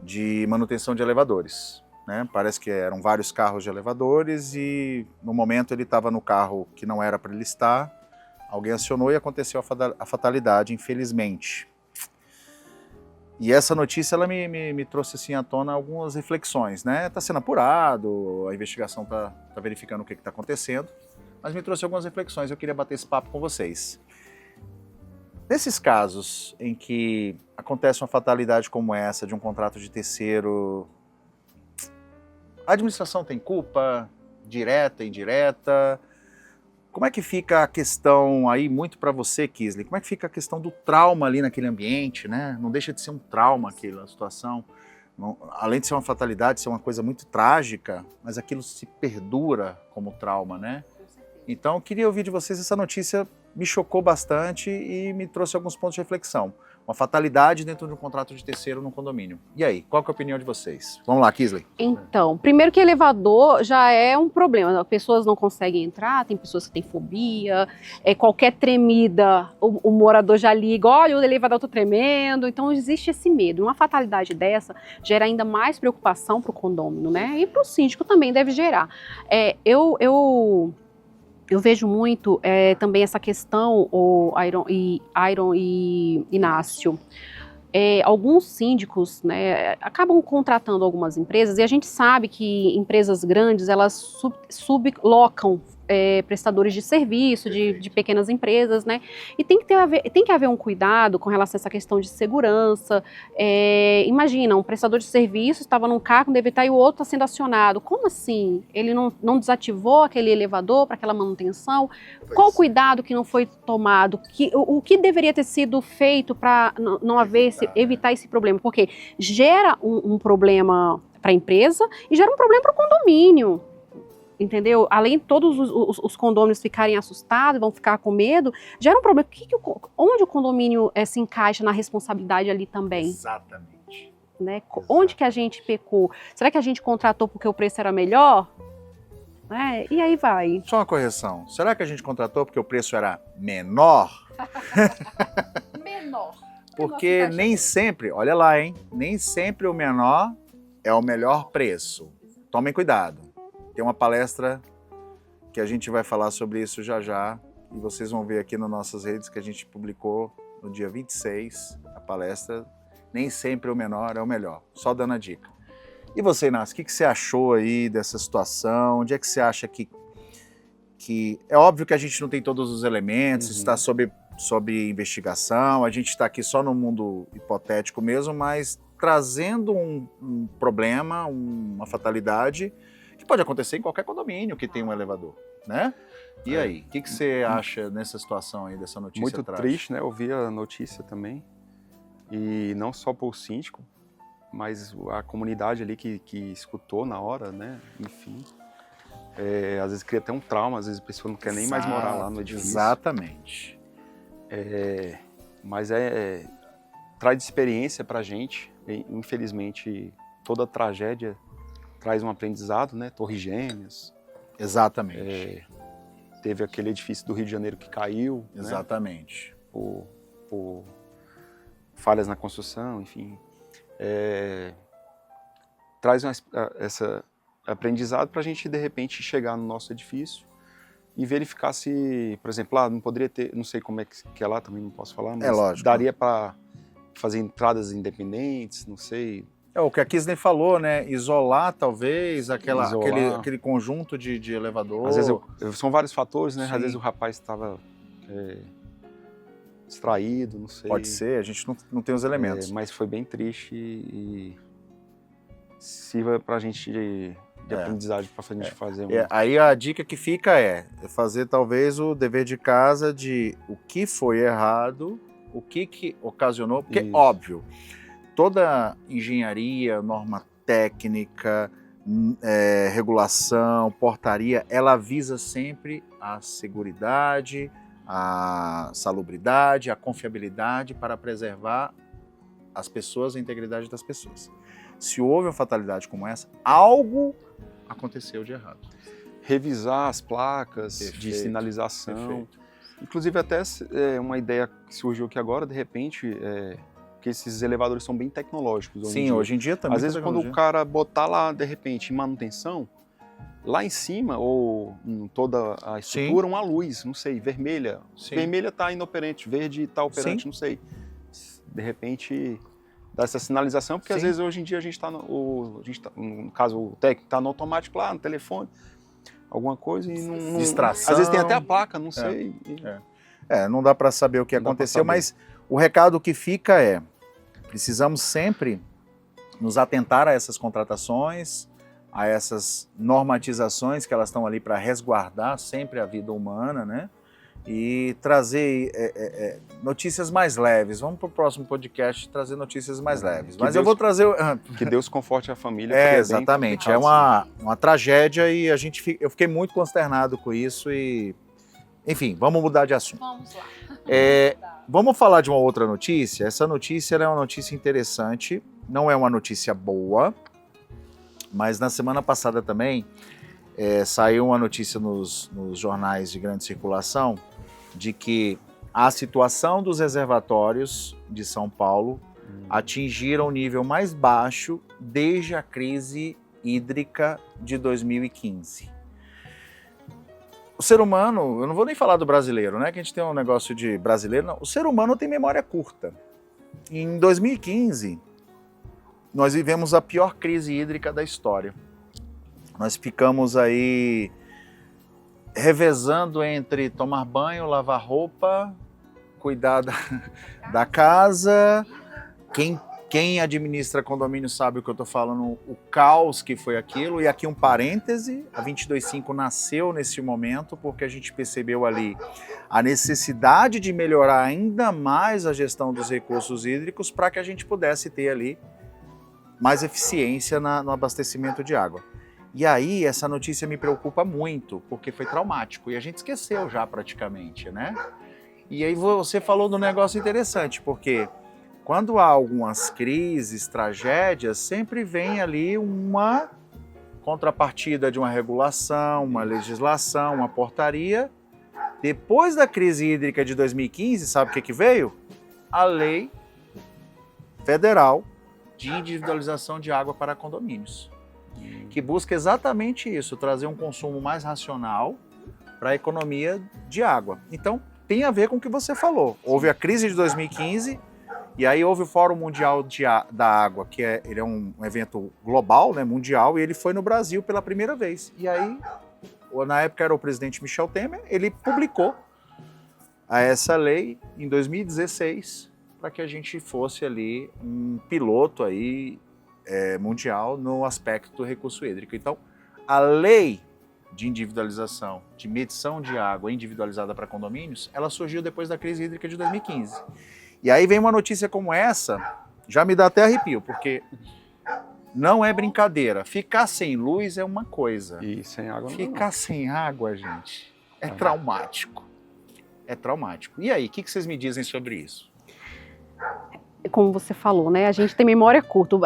de manutenção de elevadores. Né? Parece que eram vários carros de elevadores e no momento ele estava no carro que não era para ele estar, alguém acionou e aconteceu a fatalidade, infelizmente. E essa notícia ela me trouxe assim à tona algumas reflexões, né? Está sendo apurado, a investigação está verificando o que está acontecendo, mas me trouxe algumas reflexões, eu queria bater esse papo com vocês. Nesses casos em que acontece uma fatalidade como essa, de um contrato de terceiro, a administração tem culpa, direta, indireta? Como é que fica a questão aí, muito para você, Kisley, como é que fica a questão do trauma ali naquele ambiente, né? Não deixa de ser um trauma aquela situação. Não, além de ser uma fatalidade, ser uma coisa muito trágica, mas aquilo se perdura como trauma, né? Então, eu queria ouvir de vocês, essa notícia me chocou bastante e me trouxe alguns pontos de reflexão. Uma fatalidade dentro de um contrato de terceiro no condomínio. E aí, qual que é a opinião de vocês? Vamos lá, Kisley. Então, primeiro que elevador já é um problema. Pessoas não conseguem entrar, tem pessoas que têm fobia, qualquer tremida, o morador já liga, olha, o elevador tá tremendo. Então, existe esse medo. Uma fatalidade dessa gera ainda mais preocupação para o condômino, né? E para o síndico também deve gerar. Eu vejo muito também essa questão, Iron e Inácio. Alguns síndicos, né, acabam contratando algumas empresas e a gente sabe que empresas grandes elas sublocam prestadores de serviço, de pequenas empresas, né? E tem que haver um cuidado com relação a essa questão de segurança. Imagina, um prestador de serviço estava num carro, deve estar e o outro está sendo acionado. Como assim? Ele não desativou aquele elevador para aquela manutenção? Qual o cuidado que não foi tomado? O que deveria ter sido feito para não haver evitar esse problema? Porque gera um problema para a empresa e gera um problema para o condomínio. Entendeu? Além de todos os condôminos ficarem assustados, vão ficar com medo, gera um problema. Onde o condomínio se encaixa na responsabilidade ali também? Exatamente. Né? Onde que a gente pecou? Será que a gente contratou porque o preço era melhor? E aí vai. Só uma correção. Será que a gente contratou porque o preço era menor? Menor. Porque nem sempre, olha lá, hein? Nem sempre o menor é o melhor preço. Tomem cuidado. Tem uma palestra que a gente vai falar sobre isso já já e vocês vão ver aqui nas nossas redes que a gente publicou no dia 26, a palestra Nem sempre o menor é o melhor, só dando a dica. E você, Inácio, o que você achou aí dessa situação? Onde é que você acha que que é óbvio que a gente não tem todos os elementos, Uhum. está sob investigação, a gente está aqui só no mundo hipotético mesmo, mas trazendo um problema, uma fatalidade, que pode acontecer em qualquer condomínio que tem um elevador, né? E aí, o que você acha nessa situação aí, dessa notícia Muito trágica? triste, né? Eu vi a notícia também. E não só por síndico, mas a comunidade ali que escutou na hora, né? Enfim. Às vezes cria até um trauma, às vezes a pessoa não quer nem mais morar lá no edifício. Exatamente. Mas traz experiência pra gente. E, infelizmente, toda tragédia traz um aprendizado, né? Torres Gêmeas. Exatamente. Teve aquele edifício do Rio de Janeiro que caiu, né? Exatamente. Por falhas na construção, enfim. Traz essa aprendizado para a gente, de repente, chegar no nosso edifício e verificar se, por exemplo, lá não poderia ter, não sei como é que é lá, também não posso falar, mas lógico. daria para fazer entradas independentes, não sei. É o que a Kisney falou, né? Isolar, talvez, Isolar. aquele conjunto de elevador. Às vezes são vários fatores, né? Sim. Às vezes o rapaz estava distraído, não sei. Pode ser, a gente não tem os elementos. Mas foi bem triste e sirva para a gente de aprendizagem para a gente fazer. Aí a dica que fica é fazer talvez o dever de casa de o que foi errado, o que ocasionou, porque Isso. óbvio, toda engenharia, norma técnica, regulação, portaria, ela visa sempre a seguridade, a salubridade, a confiabilidade para preservar as pessoas, a integridade das pessoas. Se houve uma fatalidade como essa, algo aconteceu de errado. Revisar as placas de Perfeito, sinalização. Perfeito. Inclusive até uma ideia que surgiu aqui agora, de repente, que esses elevadores são bem tecnológicos. Sim, hoje em dia também. Às vezes quando o cara botar lá, de repente, em manutenção, lá em cima, ou em toda a estrutura, uma luz, não sei, vermelha. Sim. Vermelha está inoperante, verde está operante, Sim. não sei. De repente, dá essa sinalização, porque às Sim. vezes hoje em dia a gente está, no caso o técnico está no automático lá, no telefone, alguma coisa e não... Distração. Às vezes tem até a placa, não sei. Não dá para saber o que aconteceu, mas o recado que fica é: precisamos sempre nos atentar a essas contratações, a essas normatizações que elas estão ali para resguardar sempre a vida humana, né? E trazer notícias mais leves. Vamos para o próximo podcast trazer notícias mais leves. Mas eu vou trazer... Que Deus conforte a família. Exatamente. É uma tragédia e eu fiquei muito consternado com isso e... Enfim, vamos mudar de assunto. Vamos lá. Vamos falar de uma outra notícia. Essa notícia é uma notícia interessante, não é uma notícia boa, mas na semana passada também saiu uma notícia nos jornais de grande circulação de que a situação dos reservatórios de São Paulo atingiram o nível mais baixo desde a crise hídrica de 2015. O ser humano, eu não vou nem falar do brasileiro, né? Que a gente tem um negócio de brasileiro, não. O ser humano tem memória curta. Em 2015, nós vivemos a pior crise hídrica da história. Nós ficamos aí revezando entre tomar banho, lavar roupa, cuidar da casa. Quem administra condomínio sabe o que eu estou falando, o caos que foi aquilo. E aqui um parêntese, a 225 nasceu nesse momento porque a gente percebeu ali a necessidade de melhorar ainda mais a gestão dos recursos hídricos para que a gente pudesse ter ali mais eficiência no abastecimento de água. E aí essa notícia me preocupa muito, porque foi traumático e a gente esqueceu já praticamente, né? E aí você falou de um negócio interessante, porque quando há algumas crises, tragédias, sempre vem ali uma contrapartida de uma regulação, uma legislação, uma portaria. Depois da crise hídrica de 2015, sabe o que veio? A Lei Federal de Individualização de Água para Condomínios, que busca exatamente isso, trazer um consumo mais racional para a economia de água. Então, tem a ver com o que você falou. Houve a crise de 2015, e aí houve o Fórum Mundial da Água, que ele é um evento global, né, mundial, e ele foi no Brasil pela primeira vez. E aí na época era o presidente Michel Temer, ele publicou essa lei em 2016 para que a gente fosse ali um piloto aí, mundial no aspecto do recurso hídrico. Então, a lei de individualização, de medição de água individualizada para condomínios, ela surgiu depois da crise hídrica de 2015. E aí vem uma notícia como essa, já me dá até arrepio, porque não é brincadeira. Ficar sem luz é uma coisa. E sem água não. Ficar sem água, gente, é traumático. É traumático. E aí, o que vocês me dizem sobre isso? Como você falou, né? A gente tem memória curta.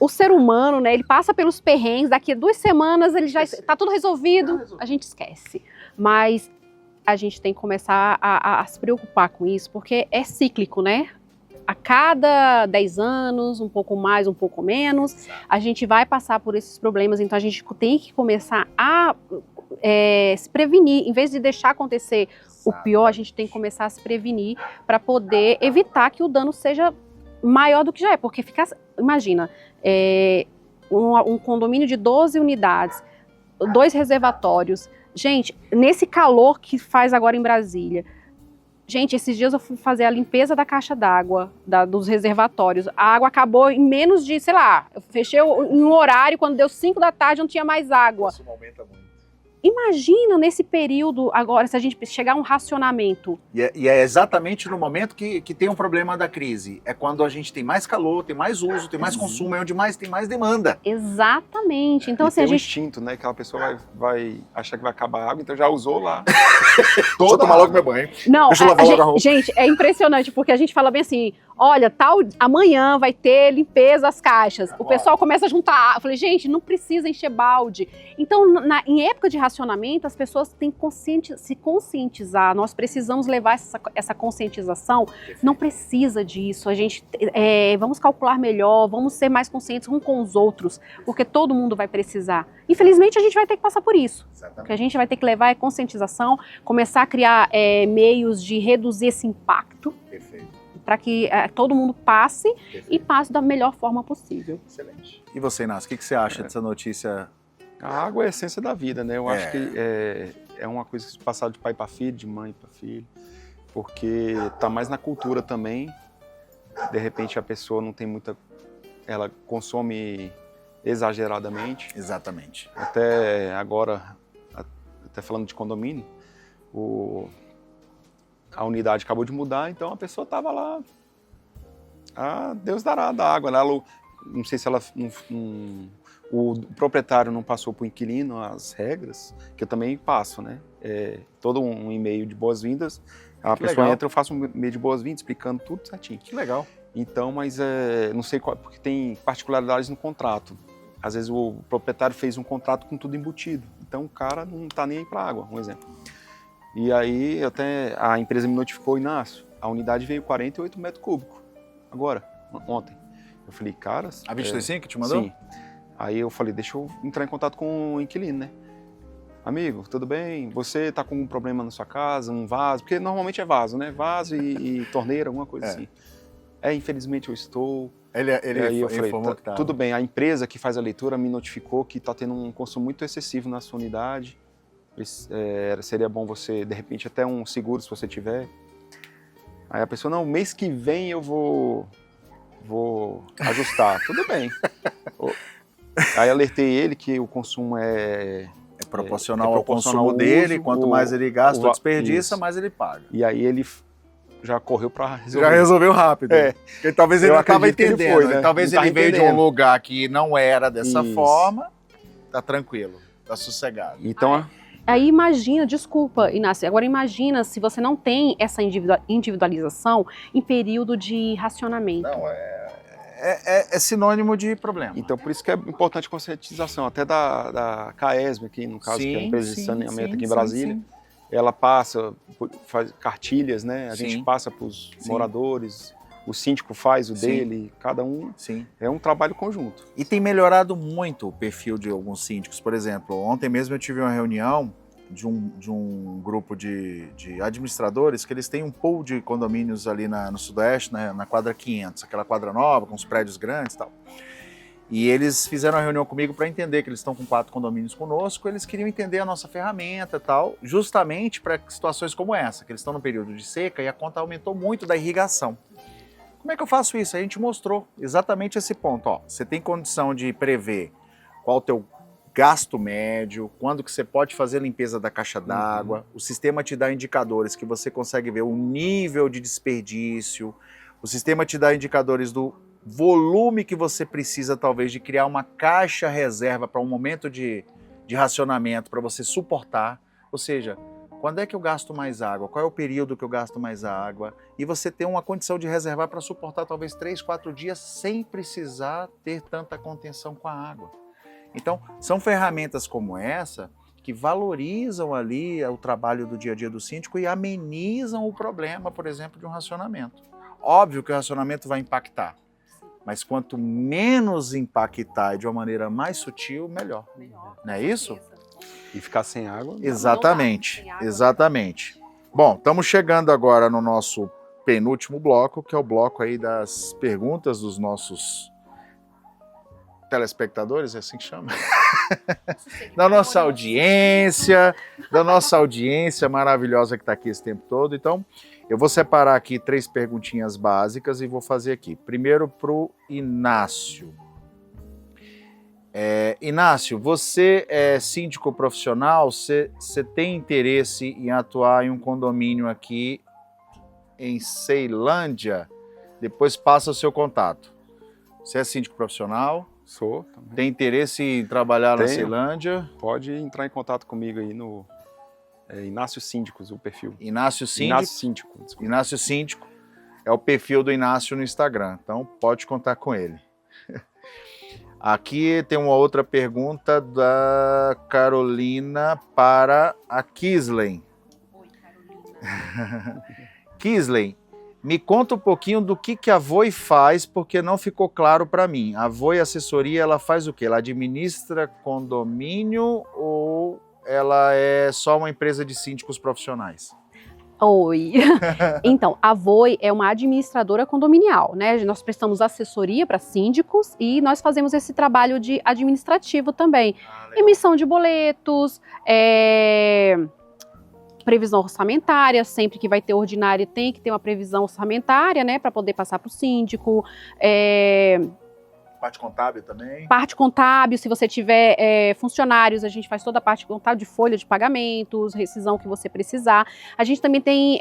O ser humano, né? Ele passa pelos perrengues. Daqui a 2 semanas ele já está tudo resolvido. A gente esquece. Mas a gente tem que começar a se preocupar com isso, porque é cíclico, né? A cada 10 anos, um pouco mais, um pouco menos, a gente vai passar por esses problemas. Então a gente tem que começar a se prevenir, em vez de deixar acontecer o pior, a gente tem que começar a se prevenir para poder evitar que o dano seja maior do que já é, porque imagina, um condomínio de 12 unidades, 2 reservatórios, gente, nesse calor que faz agora em Brasília, gente, esses dias eu fui fazer a limpeza da caixa d'água, dos reservatórios, a água acabou em menos de, sei lá, eu fechei em um horário, quando deu 5 da tarde não tinha mais água. Isso aumenta muito. Imagina nesse período agora, se a gente chegar a um racionamento. E é exatamente no momento que tem um problema da crise. É quando a gente tem mais calor, tem mais uso, tem mais consumo, é onde tem mais demanda. Exatamente. Então, E assim, tem a um gente... instinto, né? Aquela pessoa vai achar que vai acabar a água, então já usou lá. Deixa eu tomar logo meu banho. Não, Deixa eu lavar logo a roupa. gente, é impressionante, porque a gente fala bem assim, olha, amanhã vai ter limpeza das caixas. O pessoal começa a juntar. Eu falei, gente, não precisa encher balde. Então, em época de racionamento, as pessoas têm que se conscientizar. Nós precisamos levar essa conscientização. Não precisa disso. A gente vamos calcular melhor, vamos ser mais conscientes uns com os outros, porque todo mundo vai precisar. Infelizmente, a gente vai ter que passar por isso. O que a gente vai ter que levar é conscientização, começar a criar meios de reduzir esse impacto. Perfeito. Para que todo mundo passe e passe da melhor forma possível. Excelente. E você, Inácio, o que você acha dessa notícia? A água é a essência da vida, né? Eu acho que é uma coisa que se passa de pai para filho, de mãe para filho, porque tá mais na cultura também. De repente a pessoa não tem muita... Ela consome exageradamente. Exatamente. Até agora, até falando de condomínio, a unidade acabou de mudar, então a pessoa estava lá, Deus dará da água, né? Não sei se ela, o proprietário não passou para o inquilino as regras, que eu também passo, né? Todo um e-mail de boas-vindas, a pessoa entra, eu faço um e-mail de boas-vindas explicando tudo certinho. Que legal. Então, mas não sei qual, porque tem particularidades no contrato. Às vezes o proprietário fez um contrato com tudo embutido, então o cara não está nem aí para água, um exemplo. E aí até a empresa me notificou, Inácio, a unidade veio 48 metros cúbicos, agora, ontem. Eu falei, cara... A 225 que te mandou? Sim. Aí eu falei, deixa eu entrar em contato com o inquilino, né? Amigo, tudo bem? Você tá com algum problema na sua casa, um vaso? Porque normalmente é vaso, né? Vaso e torneira, alguma coisa assim. Infelizmente eu estou... Ele aí eu falei, tudo bem, a empresa que faz a leitura me notificou que tá tendo um consumo muito excessivo na sua unidade. Seria bom você, de repente, até um seguro se você tiver. Aí a pessoa, não, mês que vem eu vou ajustar. Tudo bem. Aí alertei ele que o consumo é proporcional ao consumo dele, quanto mais ele gasta ou desperdiça, mais ele paga. E aí ele já correu para resolver. Já resolveu rápido. Porque talvez ele não estava entendendo. Foi, né? Talvez ele veio de um lugar que não era dessa forma. Tá tranquilo, tá sossegado. Então... Aí imagina, desculpa, Inácio, agora imagina se você não tem essa individualização em período de racionamento. Não, é sinônimo de problema. Então, por isso que é importante a conscientização, até da CAESB aqui, no caso, que é a empresa de saneamento aqui em Brasília. Sim. Ela faz cartilhas, né? A gente passa para os moradores, o síndico faz o dele, cada um. Sim. É um trabalho conjunto. E tem melhorado muito o perfil de alguns síndicos. Por exemplo, ontem mesmo eu tive uma reunião de um grupo de administradores que eles têm um pool de condomínios ali no Sudoeste, né, na quadra 500, aquela quadra nova, com os prédios grandes e tal. E eles fizeram uma reunião comigo para entender que eles estão com 4 condomínios conosco, eles queriam entender a nossa ferramenta e tal, justamente para situações como essa, que eles estão no período de seca e a conta aumentou muito da irrigação. Como é que eu faço isso? A gente mostrou exatamente esse ponto. Ó, você tem condição de prever qual o teu gasto médio, quando que você pode fazer a limpeza da caixa d'água, o sistema te dá indicadores que você consegue ver o nível de desperdício, o sistema te dá indicadores do volume que você precisa, talvez, de criar uma caixa reserva para um momento de racionamento, para você suportar. Ou seja, quando é que eu gasto mais água? Qual é o período que eu gasto mais água? E você ter uma condição de reservar para suportar talvez 3, 4 dias sem precisar ter tanta contenção com a água. Então, são ferramentas como essa que valorizam ali o trabalho do dia a dia do síndico e amenizam o problema, por exemplo, de um racionamento. Óbvio que o racionamento vai impactar. Mas quanto menos impactar de uma maneira mais sutil, melhor. Não é isso? E ficar sem água? Exatamente, exatamente. Bom, estamos chegando agora no nosso penúltimo bloco, que é o bloco aí das perguntas dos nossos telespectadores, é assim que chama? da nossa audiência maravilhosa que está aqui esse tempo todo. Então, eu vou separar aqui 3 perguntinhas básicas e vou fazer aqui. Primeiro para o Inácio. Inácio, você é síndico profissional, você tem interesse em atuar em um condomínio aqui em Ceilândia? Depois passa o seu contato. Você é síndico profissional? Sou também. Tem interesse em trabalhar na Ceilândia? Pode entrar em contato comigo aí no Inácio Síndicos, o perfil. Inácio Síndico? Inácio Síndico, desculpa. Inácio Síndico é o perfil do Inácio no Instagram, então pode contar com ele. Aqui tem uma outra pergunta da Carolina para a Kislen. Oi, Carolina. Kislen, me conta um pouquinho do que a Voi faz, porque não ficou claro para mim. A Voi Assessoria, ela faz o quê? Ela administra condomínio ou ela é só uma empresa de síndicos profissionais? Oi. Então, a Voi é uma administradora condominial, né? Nós prestamos assessoria para síndicos e nós fazemos esse trabalho de administrativo também. Emissão de boletos, previsão orçamentária, sempre que vai ter ordinária tem que ter uma previsão orçamentária, né? Para poder passar para o síndico. Parte contábil também? Parte contábil, se você tiver funcionários, a gente faz toda a parte contábil de folha de pagamentos, rescisão que você precisar. A gente também tem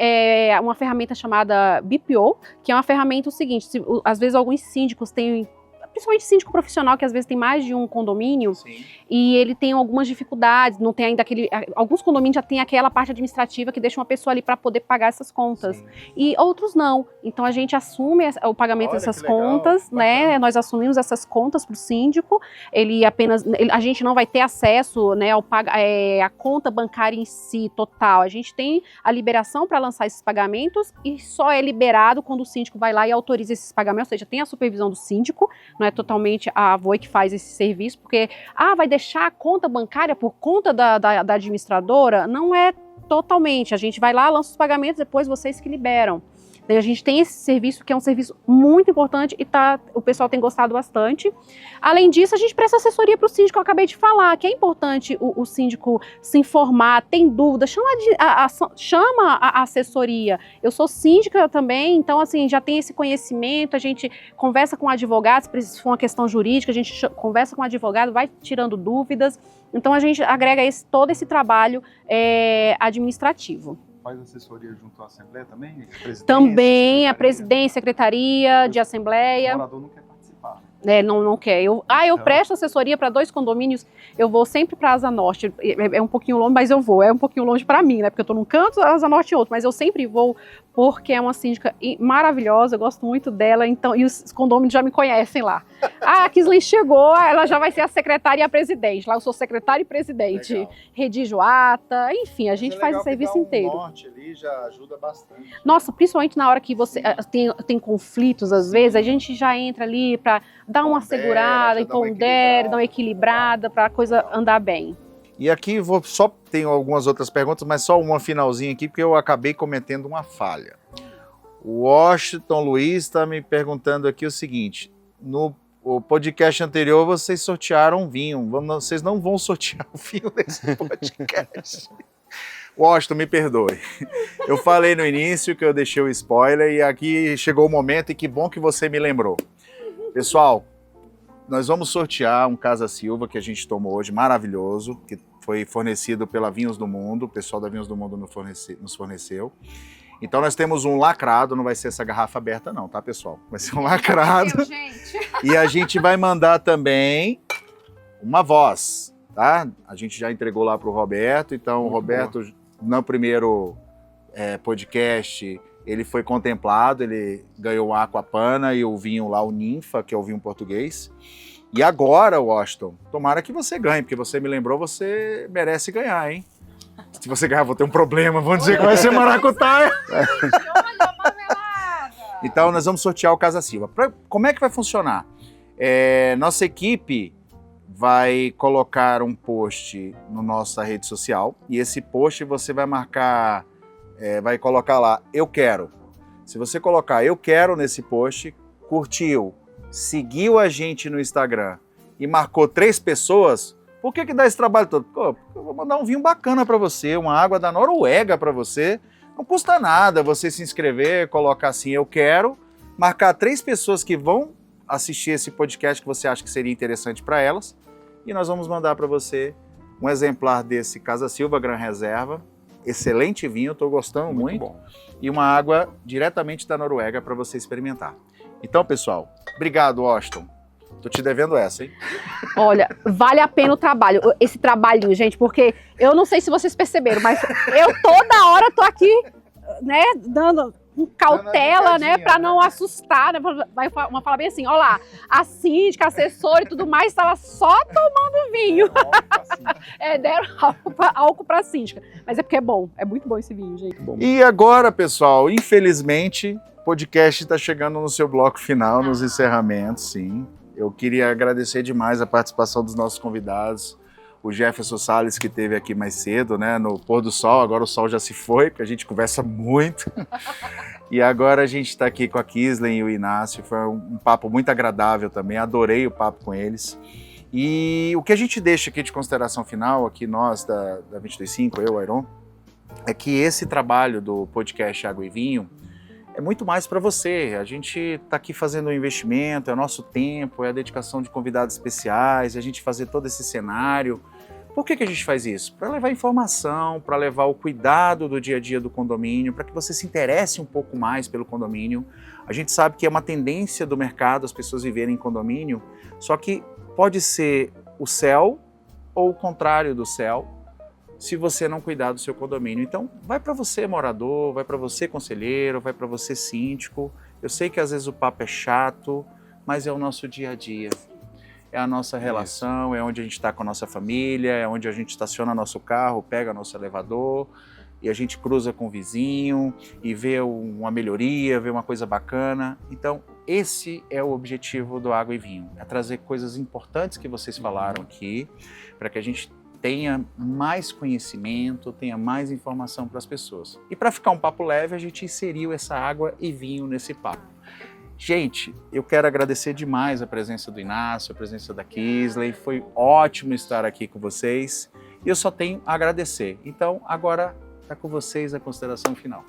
uma ferramenta chamada BPO, que é uma ferramenta o seguinte, às vezes alguns síndicos têm, principalmente síndico profissional, que às vezes tem mais de um condomínio, Sim. E ele tem algumas dificuldades, não tem ainda alguns condomínios já tem aquela parte administrativa que deixa uma pessoa ali para poder pagar essas contas. Sim. E outros não. Então a gente assume o pagamento Olha, dessas que legal, contas, né? bacana. Nós assumimos essas contas para o síndico. A gente não vai ter acesso, né, à conta bancária em si total. A gente tem a liberação para lançar esses pagamentos e só é liberado quando o síndico vai lá e autoriza esses pagamentos, ou seja, tem a supervisão do síndico, não é totalmente a Voi que faz esse serviço, porque vai deixar a conta bancária por conta da administradora? Não é totalmente. A gente vai lá, lança os pagamentos, depois vocês que liberam. A gente tem esse serviço que é um serviço muito importante e o pessoal tem gostado bastante. Além disso, a gente presta assessoria para o síndico, eu acabei de falar, que é importante o síndico se informar, tem dúvida, chama a assessoria. Eu sou síndica também, então assim, já tem esse conhecimento, a gente conversa com o advogado, se for uma questão jurídica, a gente conversa com o advogado, vai tirando dúvidas. Então a gente agrega todo esse trabalho administrativo. Faz assessoria junto à Assembleia também? Também, a presidência, secretaria de Assembleia. O morador não quer participar. Não quer. Eu presto assessoria para 2 condomínios, eu vou sempre para a Asa Norte. É um pouquinho longe, mas eu vou. É um pouquinho longe para mim, né? Porque eu estou num canto, a Asa Norte em outro. Mas eu sempre vou, porque é uma síndica maravilhosa, eu gosto muito dela. Então, e os condôminos já me conhecem lá. A Kislen chegou, ela já vai ser a secretária e a presidente. Lá eu sou secretária e presidente. Legal. Redijo ata, enfim, a gente faz o serviço inteiro. O norte ali já ajuda bastante. Nossa, principalmente na hora que você tem conflitos, às vezes, a gente já entra ali para dar uma segurada, dar uma equilibrada, para a coisa andar bem. E aqui tenho algumas outras perguntas, mas só uma finalzinha aqui, porque eu acabei cometendo uma falha. O Washington Luiz está me perguntando aqui o seguinte, no o podcast anterior vocês sortearam um vinho. Vocês não vão sortear o vinho desse podcast. Washington, me perdoe. Eu falei no início que eu deixei o spoiler e aqui chegou o momento e que bom que você me lembrou. Pessoal, nós vamos sortear um Casa Silva que a gente tomou hoje, maravilhoso, que foi fornecido pela Vinhos do Mundo, o pessoal da Vinhos do Mundo nos forneceu. Então nós temos um lacrado, não vai ser essa garrafa aberta não, tá, pessoal? Vai ser um lacrado. Meu, gente. E a gente vai mandar também uma voz, tá? A gente já entregou lá para o Roberto, então o Roberto, no primeiro podcast, ele foi contemplado, ele ganhou o Aquapana e o vinho lá, o Ninfa, que é o vinho português. E agora, Washington, tomara que você ganhe, porque você me lembrou, você merece ganhar, hein? Se você ganhar, vou ter um problema, vão dizer que vai ser maracutaia. Olha, marmelada! Então, nós vamos sortear o Casa Silva. Como é que vai funcionar? Nossa equipe vai colocar um post na nossa rede social e esse post você vai marcar, vai colocar lá, eu quero. Se você colocar eu quero nesse post, curtiu, seguiu a gente no Instagram e marcou 3 pessoas, por que dá esse trabalho todo? Pô, eu vou mandar um vinho bacana para você, uma água da Noruega para você. Não custa nada você se inscrever, colocar assim, eu quero, marcar 3 pessoas que vão assistir esse podcast que você acha que seria interessante para elas e nós vamos mandar para você um exemplar desse Casa Silva Gran Reserva, excelente vinho, estou gostando muito bom. E uma água diretamente da Noruega para você experimentar. Então, pessoal, obrigado, Washington. Tô te devendo essa, hein? Olha, vale a pena o trabalho, esse trabalhinho, gente, porque eu não sei se vocês perceberam, mas eu toda hora tô aqui, né, dando cautela, né, para não assustar, né, vai falar bem assim, ó lá, a síndica, a assessora e tudo mais, estava só tomando vinho. Deram álcool pra síndica, mas é porque é bom, é muito bom esse vinho, gente. Bom. E agora, pessoal, infelizmente, o podcast está chegando no seu bloco final, nos encerramentos, sim. Eu queria agradecer demais a participação dos nossos convidados, o Jefferson Salles, que esteve aqui mais cedo, né, no pôr do sol, agora o sol já se foi, porque a gente conversa muito. E agora a gente está aqui com a Kisley e o Inácio, foi um papo muito agradável também, adorei o papo com eles. E o que a gente deixa aqui de consideração final, aqui nós da 225, eu, Airon, é que esse trabalho do podcast Água e Vinho é muito mais para você. A gente está aqui fazendo um investimento, é o nosso tempo, é a dedicação de convidados especiais, é a gente fazer todo esse cenário. Por que a gente faz isso? Para levar informação, para levar o cuidado do dia a dia do condomínio, para que você se interesse um pouco mais pelo condomínio. A gente sabe que é uma tendência do mercado as pessoas viverem em condomínio, só que pode ser o céu ou o contrário do céu, se você não cuidar do seu condomínio. Então, vai para você morador, vai para você conselheiro, vai para você síndico. Eu sei que às vezes o papo é chato, mas é o nosso dia a dia. É a nossa relação, é onde a gente está com a nossa família, é onde a gente estaciona nosso carro, pega nosso elevador e a gente cruza com o vizinho e vê uma melhoria, vê uma coisa bacana. Então, esse é o objetivo do Água e Vinho, é trazer coisas importantes que vocês falaram aqui, para que a gente tenha mais conhecimento, tenha mais informação para as pessoas. E para ficar um papo leve, a gente inseriu essa água e vinho nesse papo. Gente, eu quero agradecer demais a presença do Inácio, a presença da Kisley, foi ótimo estar aqui com vocês e eu só tenho a agradecer. Então, agora está com vocês a consideração final.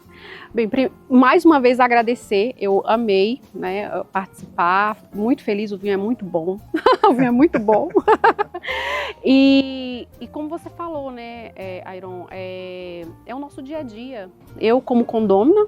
Bem, mais uma vez agradecer, eu amei, né, participar, muito feliz, o vinho é muito bom, o vinho é muito bom. E como você falou, né, Airon, é o nosso dia a dia. Eu como condômina,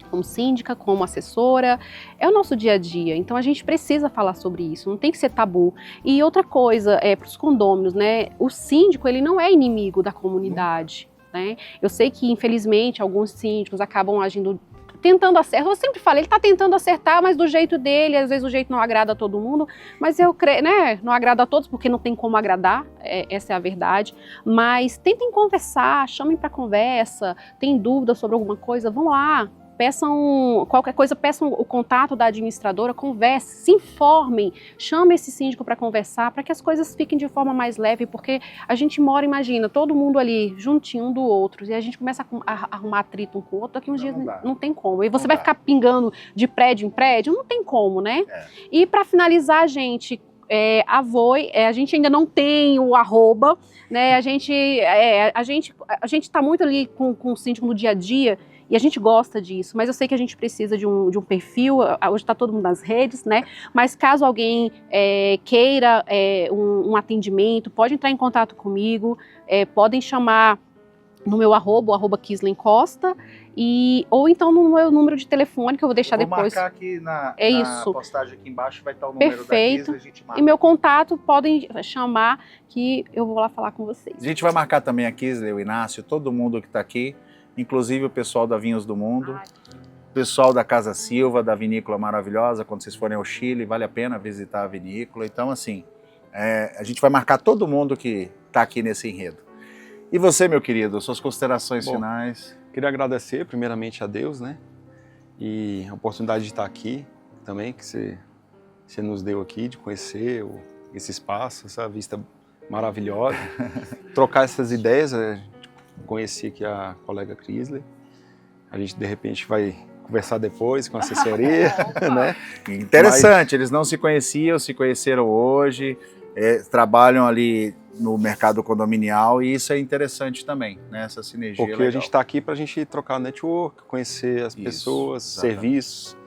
como síndica, como assessora, é o nosso dia a dia, então a gente precisa falar sobre isso, não tem que ser tabu. E outra coisa, para os condôminos, né, o síndico, ele não é inimigo da comunidade, né? Eu sei que, infelizmente, alguns síndicos acabam agindo, tentando acertar. Eu sempre falei, ele está tentando acertar, mas do jeito dele, às vezes o jeito não agrada a todo mundo, mas eu creio, né, não agrada a todos, porque não tem como agradar, essa é a verdade, mas tentem conversar, chamem para conversa, tem dúvida sobre alguma coisa, vão lá, peçam qualquer coisa, peçam o contato da administradora, converse, se informem, chame esse síndico para conversar, para que as coisas fiquem de forma mais leve, porque a gente mora, imagina, todo mundo ali juntinho um do outro, e a gente começa a arrumar atrito um com o outro, daqui uns dias não tem como. E você vai ficar pingando de prédio em prédio, não tem como, né? E para finalizar, gente, a Voi, a gente ainda não tem o @, né? A gente está muito ali com o síndico no dia a dia, e a gente gosta disso, mas eu sei que a gente precisa de um perfil, hoje está todo mundo nas redes, né? Mas caso alguém queira um atendimento, pode entrar em contato comigo, podem chamar no meu @, @Kislen Costa, ou então no meu número de telefone, que eu vou deixar depois. Vou marcar aqui na postagem aqui embaixo, vai estar o número da Kislen, a gente marca. E meu contato, podem chamar, que eu vou lá falar com vocês. A gente vai marcar também a Kislen, o Inácio, todo mundo que está aqui, inclusive o pessoal da Vinhos do Mundo, o pessoal da Casa Silva, da vinícola maravilhosa. Quando vocês forem ao Chile, vale a pena visitar a vinícola. Então, assim, a gente vai marcar todo mundo que está aqui nesse enredo. E você, meu querido, suas considerações finais? Queria agradecer primeiramente a Deus, né? E a oportunidade de estar aqui também, que você nos deu aqui, de conhecer esse espaço, essa vista maravilhosa. Trocar essas ideias, conheci aqui a colega Kislen. A gente, de repente, vai conversar depois com a assessoria, né? Interessante, eles não se conheciam, se conheceram hoje, trabalham ali no mercado condominial, e isso é interessante também, né? Essa sinergia. Porque a gente está aqui para a gente trocar network, conhecer as pessoas, serviços,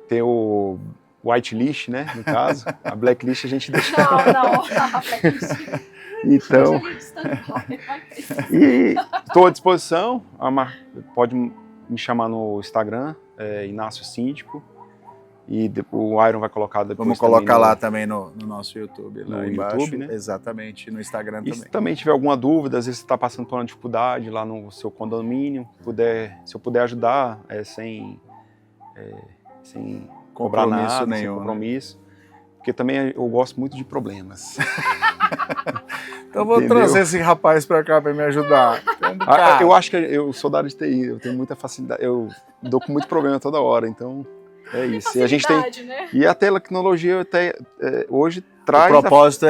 ter o whitelist, né? No caso, a blacklist a gente deixa. Não, a blacklist. Então, e estou à disposição, pode me chamar no Instagram, Inácio Síndico, e o Iron vai colocar depois. Vamos colocar lá também no nosse YouTube, lá no embaixo, YouTube, né? Exatamente, no Instagram e também. Se também tiver alguma dúvida, às vezes você está passando por uma dificuldade lá no seu condomínio, se eu puder ajudar, sem cobrar nada, nenhum, sem compromisso, porque também eu gosto muito de problemas. Então vou trazer esse rapaz para cá para me ajudar. Eu acho que eu sou da área de TI, eu tenho muita facilidade, eu dou com muito problema toda hora, então é isso. E a gente tem, né? E a tecnologia hoje traz. O propósito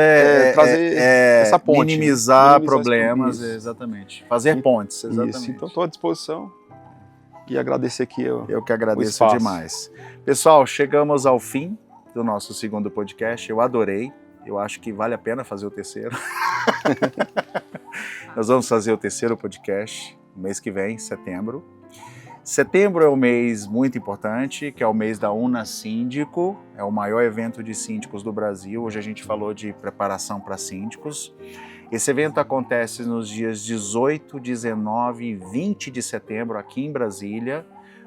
trazer essa ponte, minimizar problemas, exatamente. Fazer pontes, exatamente. Isso. Então estou à disposição e agradecer aqui. Eu que agradeço demais. Pessoal, chegamos ao fim do nosso segundo podcast. Eu adorei. Eu acho que vale a pena fazer o terceiro. Nós vamos fazer o terceiro podcast no mês que vem, setembro. Setembro é um mês muito importante, que é o mês da Unasíndico, é o maior evento de síndicos do Brasil. Hoje a gente falou de preparação para síndicos. Esse evento acontece nos dias 18, 19 e 20 de setembro aqui em Brasília.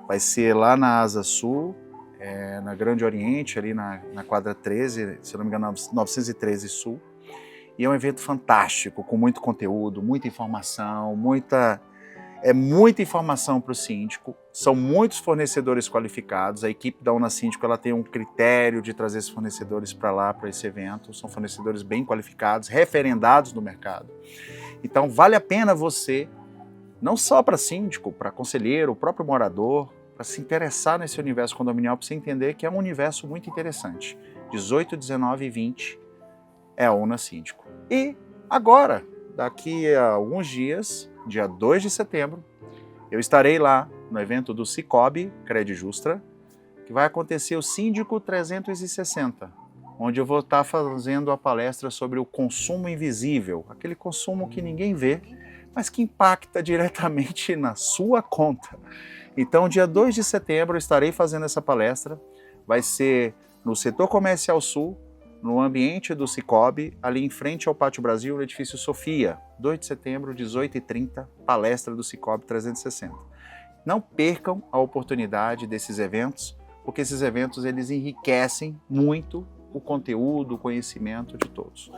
Vai ser lá na Asa Sul, na Grande Oriente, ali na quadra 13, se não me engano, 913 Sul. E é um evento fantástico, com muito conteúdo, muita informação, muita informação para o síndico. São muitos fornecedores qualificados. A equipe da Unasíndico ela tem um critério de trazer esses fornecedores para lá, para esse evento. São fornecedores bem qualificados, referendados no mercado. Então vale a pena você, não só para síndico, para conselheiro, o próprio morador, para se interessar nesse universo condominial, para você entender que é um universo muito interessante. 18, 19 e 20 é a Unasíndico. E agora, daqui a alguns dias, dia 2 de setembro, eu estarei lá no evento do Cicobi Credjustra, que vai acontecer o Síndico 360, onde eu vou estar fazendo a palestra sobre o consumo invisível, aquele consumo que ninguém vê, mas que impacta diretamente na sua conta. Então, dia 2 de setembro, eu estarei fazendo essa palestra, vai ser no Setor Comercial Sul, no ambiente do Cicobi, ali em frente ao Pátio Brasil, no edifício Sofia, 2 de setembro, 18h30, palestra do Cicobi 360. Não percam a oportunidade desses eventos, porque esses eventos eles enriquecem muito o conteúdo, o conhecimento de todos.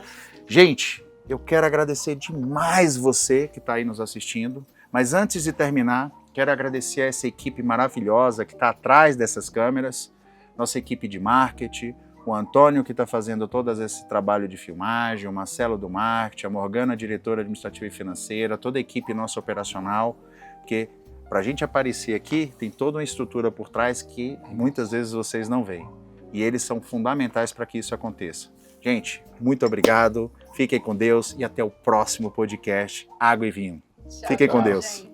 Gente, eu quero agradecer demais você que está aí nos assistindo, mas antes de terminar, quero agradecer a essa equipe maravilhosa que está atrás dessas câmeras, nossa equipe de marketing, o Antônio que está fazendo todo esse trabalho de filmagem, o Marcelo do marketing, a Morgana, diretora administrativa e financeira, toda a equipe nossa operacional, porque Para a gente aparecer aqui, tem toda uma estrutura por trás que muitas vezes vocês não veem. E eles são fundamentais para que isso aconteça. Gente, muito obrigado, fiquem com Deus e até o próximo podcast Água e Vinho. Fiquem com Deus.